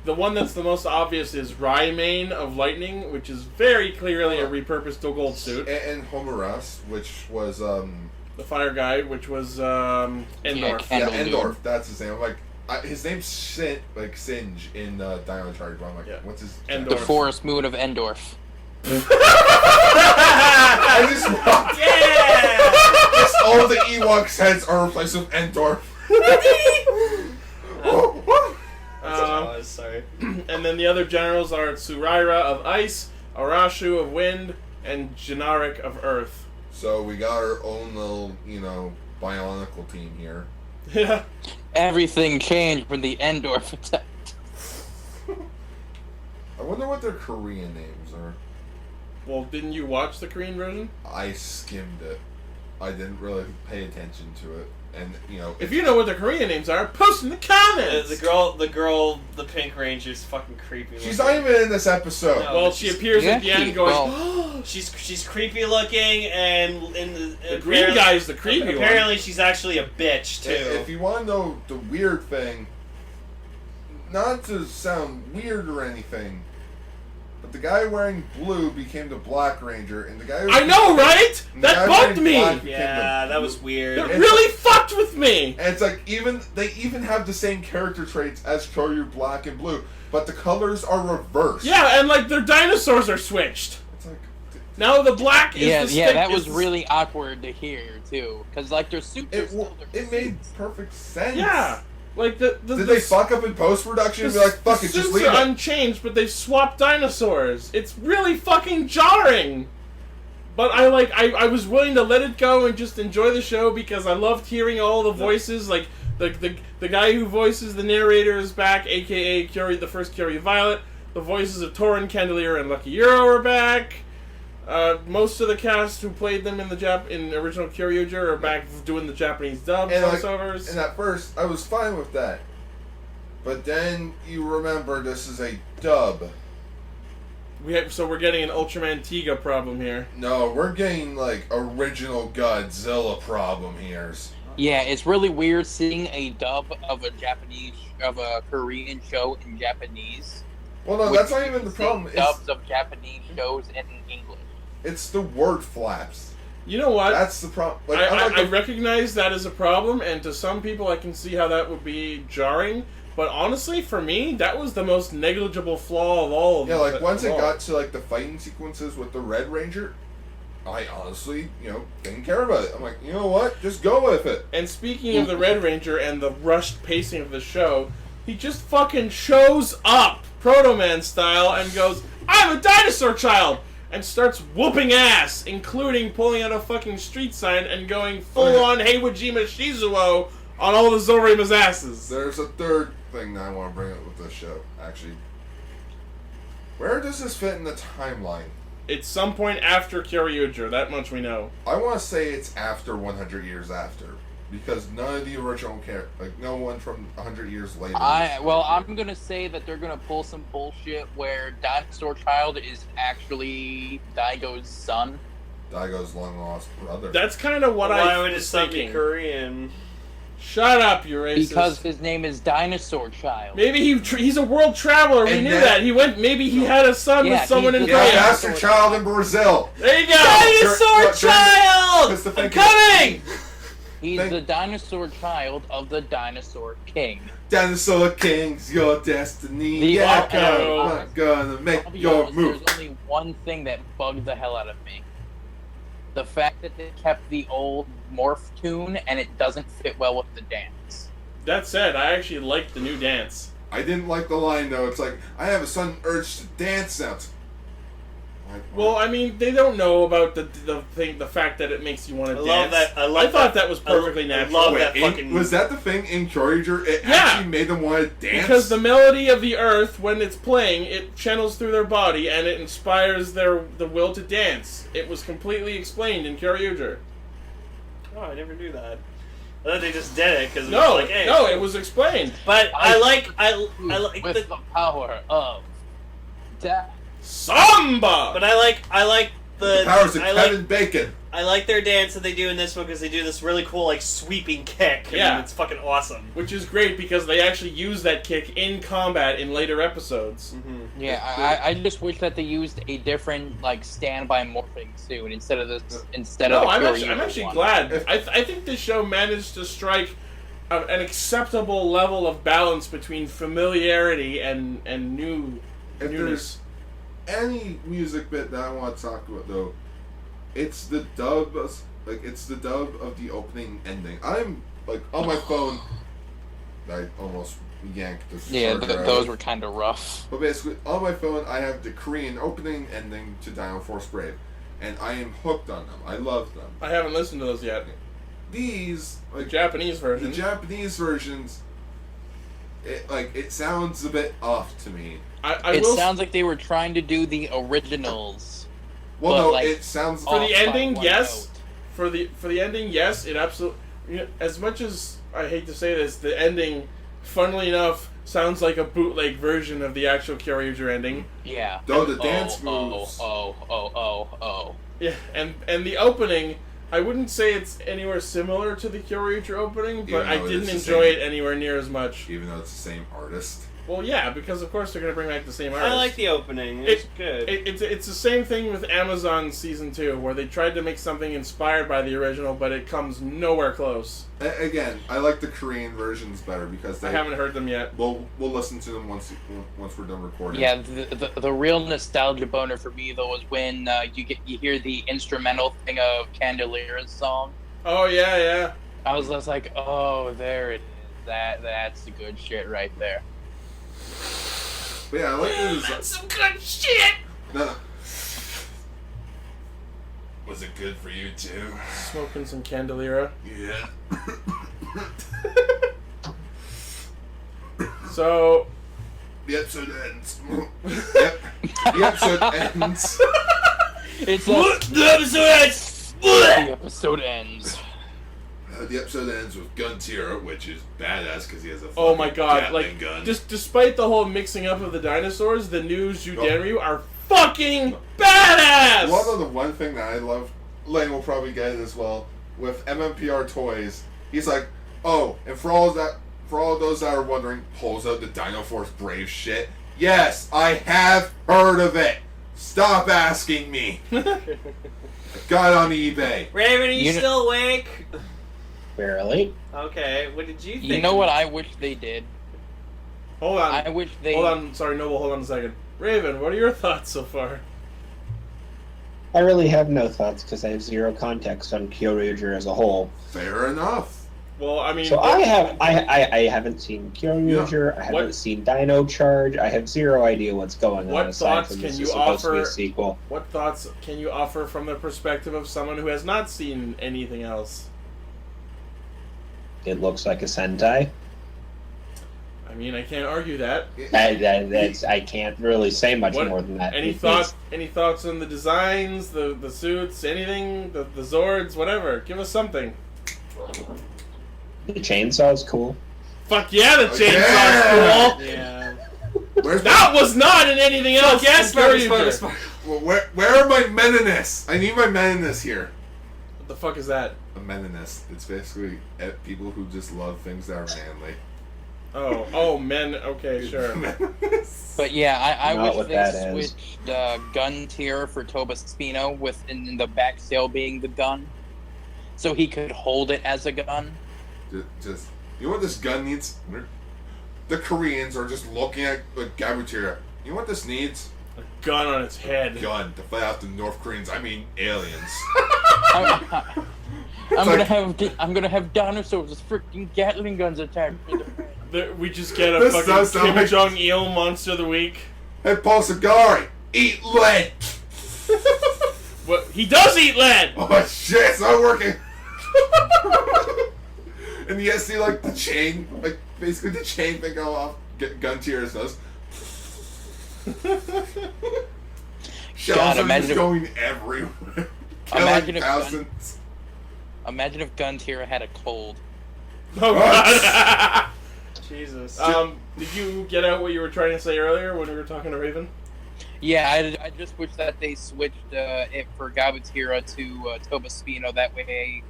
the one that's the most obvious is Rymane of Lightning, which is very clearly a repurposed gold suit. And Homeras, which was The fire guy, which was Endorf. Yeah, yeah, Endorf. Endorf. That's his name. I'm like, his name's Singe in Dino Charge. But I'm like, Yeah. what's his? Endorf. The forest moon of Endorf. I just want Yeah! just all the Ewoks heads are replaced with Endorf. That's what I was, sorry. And then the other generals are Tsurira of Ice, Arashu of Wind, and Genaric of Earth. So we got our own little, bionicle team here. Yeah. Everything changed when the Endorf attack. I wonder what their Korean names are. Well, didn't you watch the Korean version? I skimmed it. I didn't really pay attention to it, and If you know what the Korean names are, post in the comments! The girl, the Pink Ranger's fucking creepy. she's looking. not even in this episode. No. Well, she appears at the Yeah, end going, well- She's creepy looking, and in the green guy is the creepy one. Apparently, she's actually a bitch too. If you want to know the weird thing, not to sound weird or anything, but the guy wearing blue became the Black Ranger, and the guy who I know, right? and the That guy bugged wearing me! black became Yeah, the that blue. was weird. It really fucked with me! And it's like they even have the same character traits as Kyoryu Black and Blue, but the colors are reversed. Yeah, and like their dinosaurs are switched. It's like Now the black is Yeah, the yeah, stick- that is was the- really awkward to hear too, because like their suits are it still their it made suits. perfect sense. Yeah, like the Did they fuck up in post production and be like, fuck it, just suits leave are it? unchanged, but they've swapped dinosaurs. It's really fucking jarring. But I was willing to let it go and just enjoy the show because I loved hearing all the voices. Like the guy who voices the narrator is back, aka the first Kyoryu Violet. The voices of Torin, Candelier, and Lucky Euro are back. Most of the cast who played them in in original Kyoryuger are back doing the Japanese dub voiceovers. And at first, I was fine with that. But then you remember this is a dub. So we're getting an Ultraman Tiga problem here. No, we're getting like original Godzilla problem here. Yeah, it's really weird seeing a dub of a Korean show in Japanese. Well, no, that's not even the problem. It's, Dubs of Japanese shows in English. it's the word flaps. You know what? That's the problem. I recognize that as a problem, and to some people I can see how that would be jarring, But honestly, for me, that was the most negligible flaw of all of Yeah, them. like once it got to like the fighting sequences with the Red Ranger, I honestly, didn't care about it. I'm like, you know what? Just go with it. And speaking of the Red Ranger and the rushed pacing of the show, he just fucking shows up, Proto Man style, and goes, "I'm a dinosaur child!" and starts whooping ass, including pulling out a fucking street sign and going full-on Heiwajima Shizuo on all the Zorima's asses. There's a third thing that I want to bring up with this show, actually. Where does this fit in the timeline? It's some point after Kyoryuger, that much we know. I want to say it's after 100 years after. Because none of the original no one from 100 years later. I'm gonna say that they're gonna pull some bullshit where Dinosaur Child is actually Daigo's son. Daigo's long lost brother. That's kind of what Why I would was his son be thinking. Korean? Shut up, you racist. Because his name is Dinosaur Child. Maybe he's a world traveler. We And knew then- that. He went. Maybe he had a son Yeah, with someone he's in the- Yeah, France. bastard child in Brazil. There you go. Dinosaur Dur- dur- child! Because the thing I'm is- coming! He's Thank- the dinosaur child of the Dinosaur King. Dinosaur King's your destiny. The Yeah, Echo. I'm not gonna make I'll be your honest, move. there's only one thing that bugged the hell out of me. The fact that they kept the old morph tune and it doesn't fit well with the dance. That said, I actually liked the new dance. I didn't like the line though. It's like, I have a sudden urge to dance now. It's like, Well, I mean, they don't know about the fact that it makes you want to I dance. love that. I thought that was perfectly I natural. love Wait, that fucking. was that the thing in Kyoryuger? It Yeah. actually made them want to dance? Because the melody of the earth, when it's playing, it channels through their body and it inspires the will to dance. It was completely explained in Kyoryuger. Oh, I never knew that. I thought they just did it because No, like, hey. no, it was explained. But I like With the, the power of death. Samba! but I like the powers of I Kevin like Bacon. I like their dance that they do in this one because they do this really cool like sweeping kick. Yeah. And it's fucking awesome. Which is great because they actually use that kick in combat in later episodes. Mm-hmm. Yeah, I just wish that they used a different like standby morphing suit instead of this No, of I'm the actually Kyoryuger one. glad. I think this show managed to strike an acceptable level of balance between familiarity and new If newness. there's any music bit that I want to talk about though, it's the dub. It's the dub of the opening ending. I'm like on my phone. I almost yanked the Yeah, charger out. those were kind of rough. But basically, on my phone, I have the Korean opening ending to Dino Force Brave, and I am hooked on them. I love them. I haven't listened to those yet. These, The like Japanese the version. Japanese versions, it sounds a bit off to me. I It will sounds like they were trying to do the originals. Well, But, no, like, it sounds. For the off by ending, one yes. note. For the ending, yes. It absolutely. As much as I hate to say this, the ending, funnily enough, sounds like a bootleg version of the actual Kyoryuger ending. Yeah. Though the dance moves. Oh. Yeah, and the opening, I wouldn't say it's anywhere similar to the Kyoryuger opening, but Even I though it didn't is the enjoy same. it anywhere near as much. Even though it's the same artist. Well, yeah, because of course they're gonna bring back the same artist. I like the opening. It's good. It's the same thing with Amazon Season 2, where they tried to make something inspired by the original, but it comes nowhere close. Again, I like the Korean versions better because I haven't heard them yet. We'll listen to them once we're done recording. Yeah, the real nostalgia boner for me though was when you hear the instrumental thing of Candelera's song. Oh, yeah. I was just like, oh, there it is. That's the good shit right there. But yeah, I like the design. some good shit. No. Was it good for you too? Smoking some Candelera. Yeah. So, The episode ends. Yep. The episode ends. It's The the episode ends. The episode ends with Guntier, which is badass because he has a oh my fucking god, Gatling like, gun. despite the whole mixing up of the dinosaurs, the new Jyuden are fucking badass! Well, the one thing that I love, Lane will probably get it as well, with MMPR toys, he's like, oh, and for all of those that are wondering, pulls out the Dino Force Brave shit. Yes, I have heard of it. Stop asking me. I got it on eBay. Raven, are you You kn- still awake? Barely. Okay, what did you think? You know what I wish they did? Hold on. I wish they. Hold on. Sorry, Noble. Hold on a second. Raven, what are your thoughts so far? I really have no thoughts because I have zero context on Kyoryuger as a whole. Fair enough. Well, I mean, So I haven't seen Kyoryuger. I haven't seen Dino Charge. I have zero idea what's going What on. Aside thoughts from can this you is supposed to be offer- a sequel. what thoughts can you offer from the perspective of someone who has not seen anything else? It looks like a Sentai. I mean, I can't argue that. I can't really say much What- more than that. Any It's- thoughts on the designs, the suits, anything, the Zords, whatever? Give us something. The chainsaw is cool. Fuck yeah, the chainsaw's Yeah! cool. Yeah. Where's That was not in anything else. Yes, in Kyoryuger. Spark. Well, where are my meninus? I need my meninus here. What the fuck is that? A meninus. It's basically people who just love things that are manly. Oh, men. Okay, sure. Meninus. But yeah, I Not wish what they that is. switched gun tier for Toba Spino with in the back sail being the gun, so he could hold it as a gun. Just you know what this gun needs? The Koreans are just looking at Gabutira. You know what this needs? A gun on its head. Gun to fight out the North Koreans. I mean aliens. I'm gonna have dinosaurs with freaking Gatling guns attack. We just get a This fucking does sound Kim like- Jong-il monster of the week. Hey, Paul Sagari, eat lead. What? He does eat lead. Oh shit, it's not working. And you see like the chain, like basically the chain thing go off. Gun tears does. Shells are imagine just if- going everywhere. Imagine Killing if thousands. Imagine if Gun tier had a cold. Oh god. Jesus. Did you get out what you were trying to say earlier when we were talking to Raven? Yeah, I just wish that they switched it for Gabutira to Toba Spino. That way,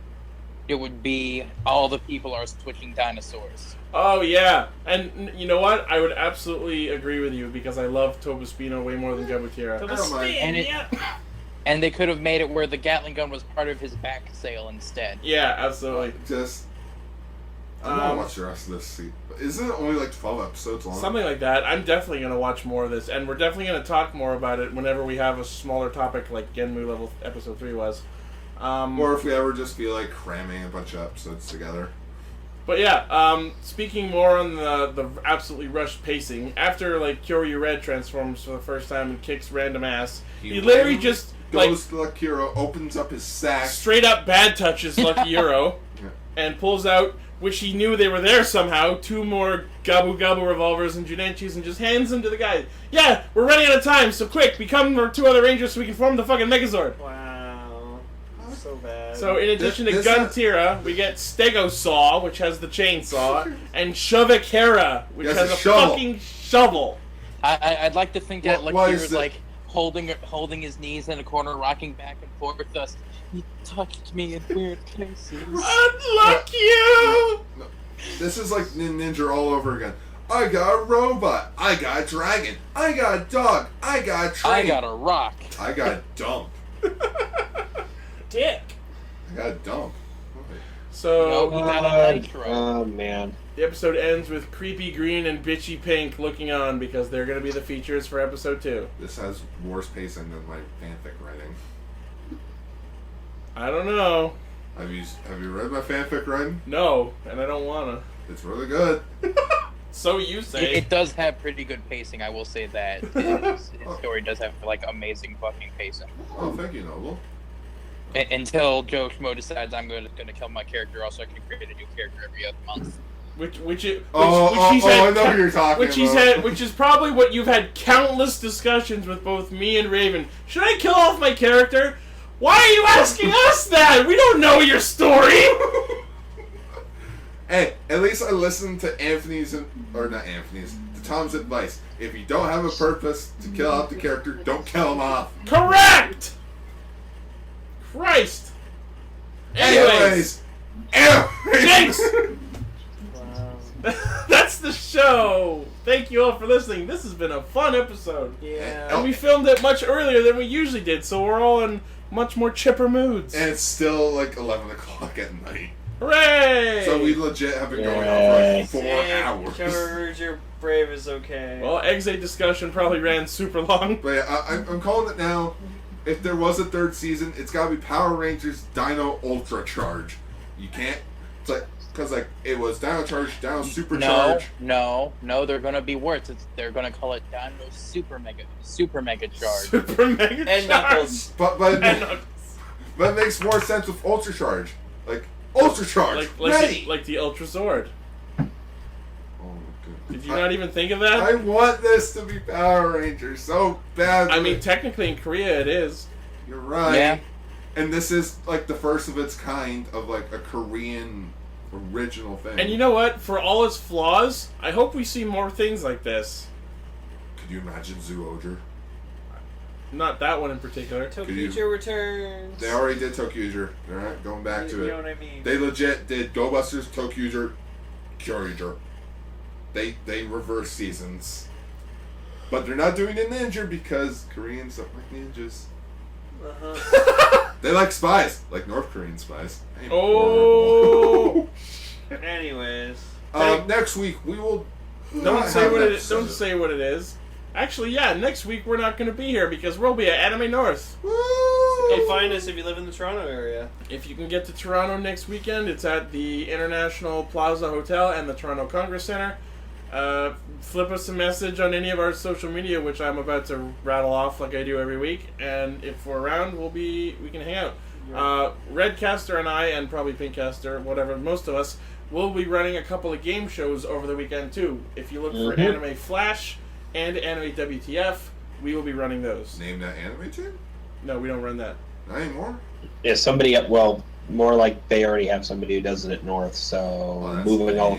it would be all the people are switching dinosaurs. Oh yeah, and you know what? I would absolutely agree with you because I love Toba Spino way more than Gabutira. To the don't mind. spin, And it- yeah. And they could have made it where the Gatling gun was part of his back sail instead. Yeah, absolutely. Just. I don't want to watch the rest of this. See, isn't it only like 12 episodes long? Something like that. I'm definitely gonna watch more of this, and we're definitely gonna talk more about it whenever we have a smaller topic like Genmu level episode 3 was. Or if we ever just feel like cramming a bunch of episodes together. But yeah, speaking more on the absolutely rushed pacing, after like Kyoryuger transforms for the first time and kicks random ass, he literally just goes to the Kira, opens up his sack. straight up bad touches Lucky Euro, Yeah. and pulls out, which he knew they were there somehow, 2 more Gabu Gabu revolvers and Judenchis, and just hands them to the guy. Yeah, we're running out of time, so quick, become our 2 other rangers so we can form the fucking Megazord. Wow. So bad. So in addition to This- Gun Tira, we get Stegosaw, which has the chainsaw, and Shovakera, which Yes, has a a shovel. fucking shovel. I'd like to think that Why Lucky is was it- like holding his knees in a corner, rocking back and forth. Thus, he touched me in weird places. Unluck you! No, this is like Ninja all over again. I got a robot. I got a dragon. I got a dog. I got a train. I got a rock. I got a dump. Dick. I got a dump. So No, he got a nitro. Oh man. the episode ends with creepy green and bitchy pink looking on because they're going to be the features for episode 2. This has worse pacing than my fanfic writing. I don't know. Have you read my fanfic writing? No, and I don't wanna. It's really good. So you say. It does have pretty good pacing, I will say that. His story does have, like, amazing fucking pacing. Oh, thank you, Noble. Until Joe Schmo decides I'm going to kill my character, also I can create a new character every other month. Which I had know who you're talking which he's about. had, which is probably what you've had countless discussions with both me and Raven. Should I kill off my character? Why are you asking us that? We don't know your story. Hey, at least I listened to to Tom's advice. If you don't have a purpose to kill off the character, don't kill him off. Correct. Christ. Anyways. Jinx! That's the show. Thank you all for listening. This has been a fun episode. Yeah. And we filmed it much earlier than we usually did, so we're all in much more chipper moods. And it's still like 11 o'clock at night. Hooray! So we legit have been going on for like 4 hours. Kyoryuger Brave is okay. Well, Ex-Aid discussion probably ran super long. But yeah, I'm calling it now. If there was a 3rd season, it's got to be Power Rangers Dino Ultra Charge. You can't. It's like because like it was Dino Charge, Dino Super Charge. No, they're gonna be worse. They're gonna call it Dino Super Mega Charge. Super Mega And Charge. Knuckles. But it makes more sense with Ultra Charge. Like Ultra Charge, ready. Like the Ultra Zord. Oh my Did you not even think of that? I want this to be Power Rangers so badly. I mean, technically in Korea it is. You're right. Yeah. And this is like the first of its kind of like a Korean original thing. And you know what? For all its flaws, I hope we see more things like this. Could you imagine Zoojer? Not that one in particular. Tokusatsu returns. They already did Tokusatsu. They're not going back to You it. know what I mean? They legit did Go Busters, Tokusatsu, Kyoryuger. They reverse seasons. But they're not doing a ninja because Koreans don't like ninjas. Uh-huh. They like spies, like North Korean spies. Oh! Anyways. Next week we will. Don't not say have what an it is. Don't episode. say what it is. Actually, yeah, next week we're not going to be here because we'll be at Anime North. Woo! Hey, find us if you live in the Toronto area. If you can get to Toronto next weekend, it's at the International Plaza Hotel and the Toronto Congress Center. Flip us a message on any of our social media, which I'm about to rattle off like I do every week. And if we're around, we can hang out. Redcaster and I, and probably Pinkcaster, whatever, most of us, will be running a couple of game shows over the weekend too. If you look for Anime Flash and Anime WTF, we will be running those. Name that anime team? No, we don't run that. Not anymore. Yeah, somebody. Well, more like they already have somebody who does it at North. So Oh, that's moving all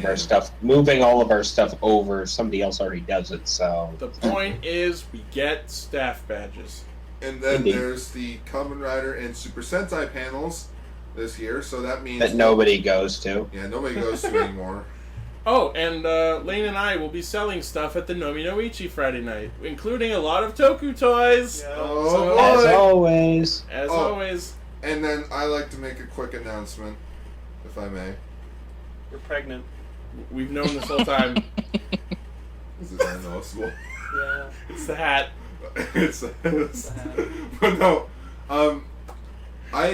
of our stuff over. Somebody else already does it. So The point is, we get staff badges. And then Indeed. there's the Kamen Rider and Super Sentai panels this year, so that means that nobody goes to. Yeah, nobody goes to anymore. Oh, and Lane and I will be selling stuff at the Nomi no Ichi Friday night, including a lot of Toku toys. Yeah. Oh, So- boy. As always. As Oh. always. And then I like to make a quick announcement, if I may. You're pregnant. We've known this whole time. This is unnoticeable. Yeah. It's the hat. it's but no, I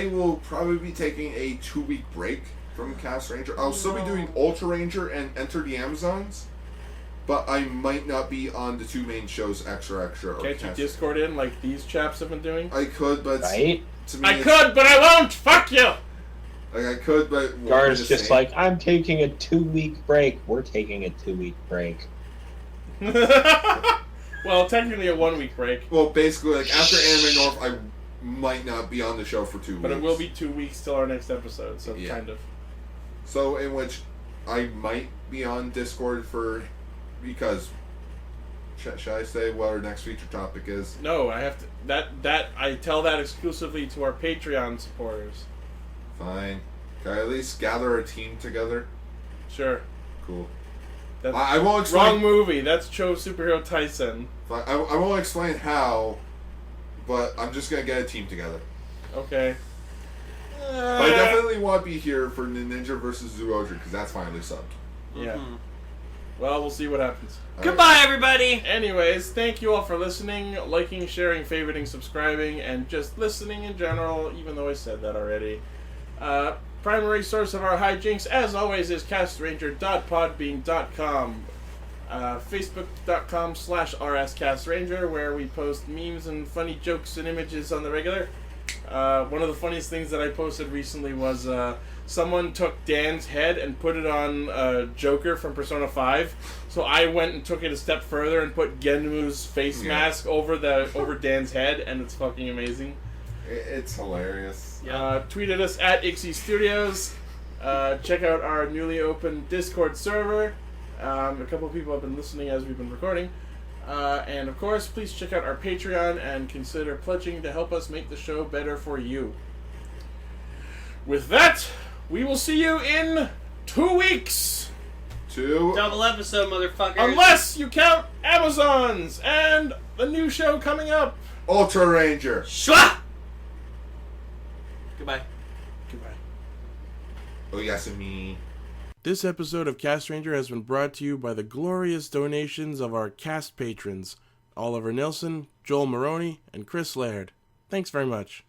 will probably be taking a 2-week break from Castranger. I'll still be doing Ultra Ranger and Enter the Amazons, but I might not be on the 2 main shows, Extra or Can't you Cast- Discord in like these chaps have been doing? I could, but Right? to me, I it's- could, but I won't! Fuck you! Like I could, but it won't be Gar's the just same. like, I'm taking a 2-week break. We're taking a 2-week break. Well, technically a 1-week break, Well, basically, like after Anime North, I might not be on the show for 2 weeks. but it will be 2 weeks till our next episode, so Yeah. kind of. So, in which I might be on Discord because should I say what our next feature topic is? No, I have to. That I tell that exclusively to our Patreon supporters. Fine. Can I at least gather a team together? Sure. Cool. That's I won't explain. wrong movie. That's Cho Superhero Tyson. Fine. I won't explain how, but I'm just gonna get a team together. Okay. But I definitely want to be here for Ninja versus Zoojer because that's finally subbed. Yeah. Mhm. Well, we'll see what happens. All Goodbye, everybody! Anyways, thank you all for listening, liking, sharing, favoriting, subscribing, and just listening in general, even though I said that already. Primary source of our hijinks, as always, is castranger.podbean.com. Facebook.com/RSCastranger, where we post memes and funny jokes and images on the regular. One of the funniest things that I posted recently was someone took Dan's head and put it on Joker from Persona 5. So I went and took it a step further and put Genmu's face mask over Dan's head, and it's fucking amazing. It's hilarious. Tweet at us at Ixie Studios. Check out our newly opened Discord server. A couple of people have been listening as we've been recording. And of course, please check out our Patreon and consider pledging to help us make the show better for you. With that, we will see you in 2 weeks! 2. Double episode, motherfuckers! Unless you count Amazons and the new show coming up! Ultra Ranger. Shwa! Goodbye. Goodbye. Oyasumi. This episode of Castranger has been brought to you by the glorious donations of our cast patrons, Oliver Nilsson, Joel Maroney, and Chris Laird. Thanks very much.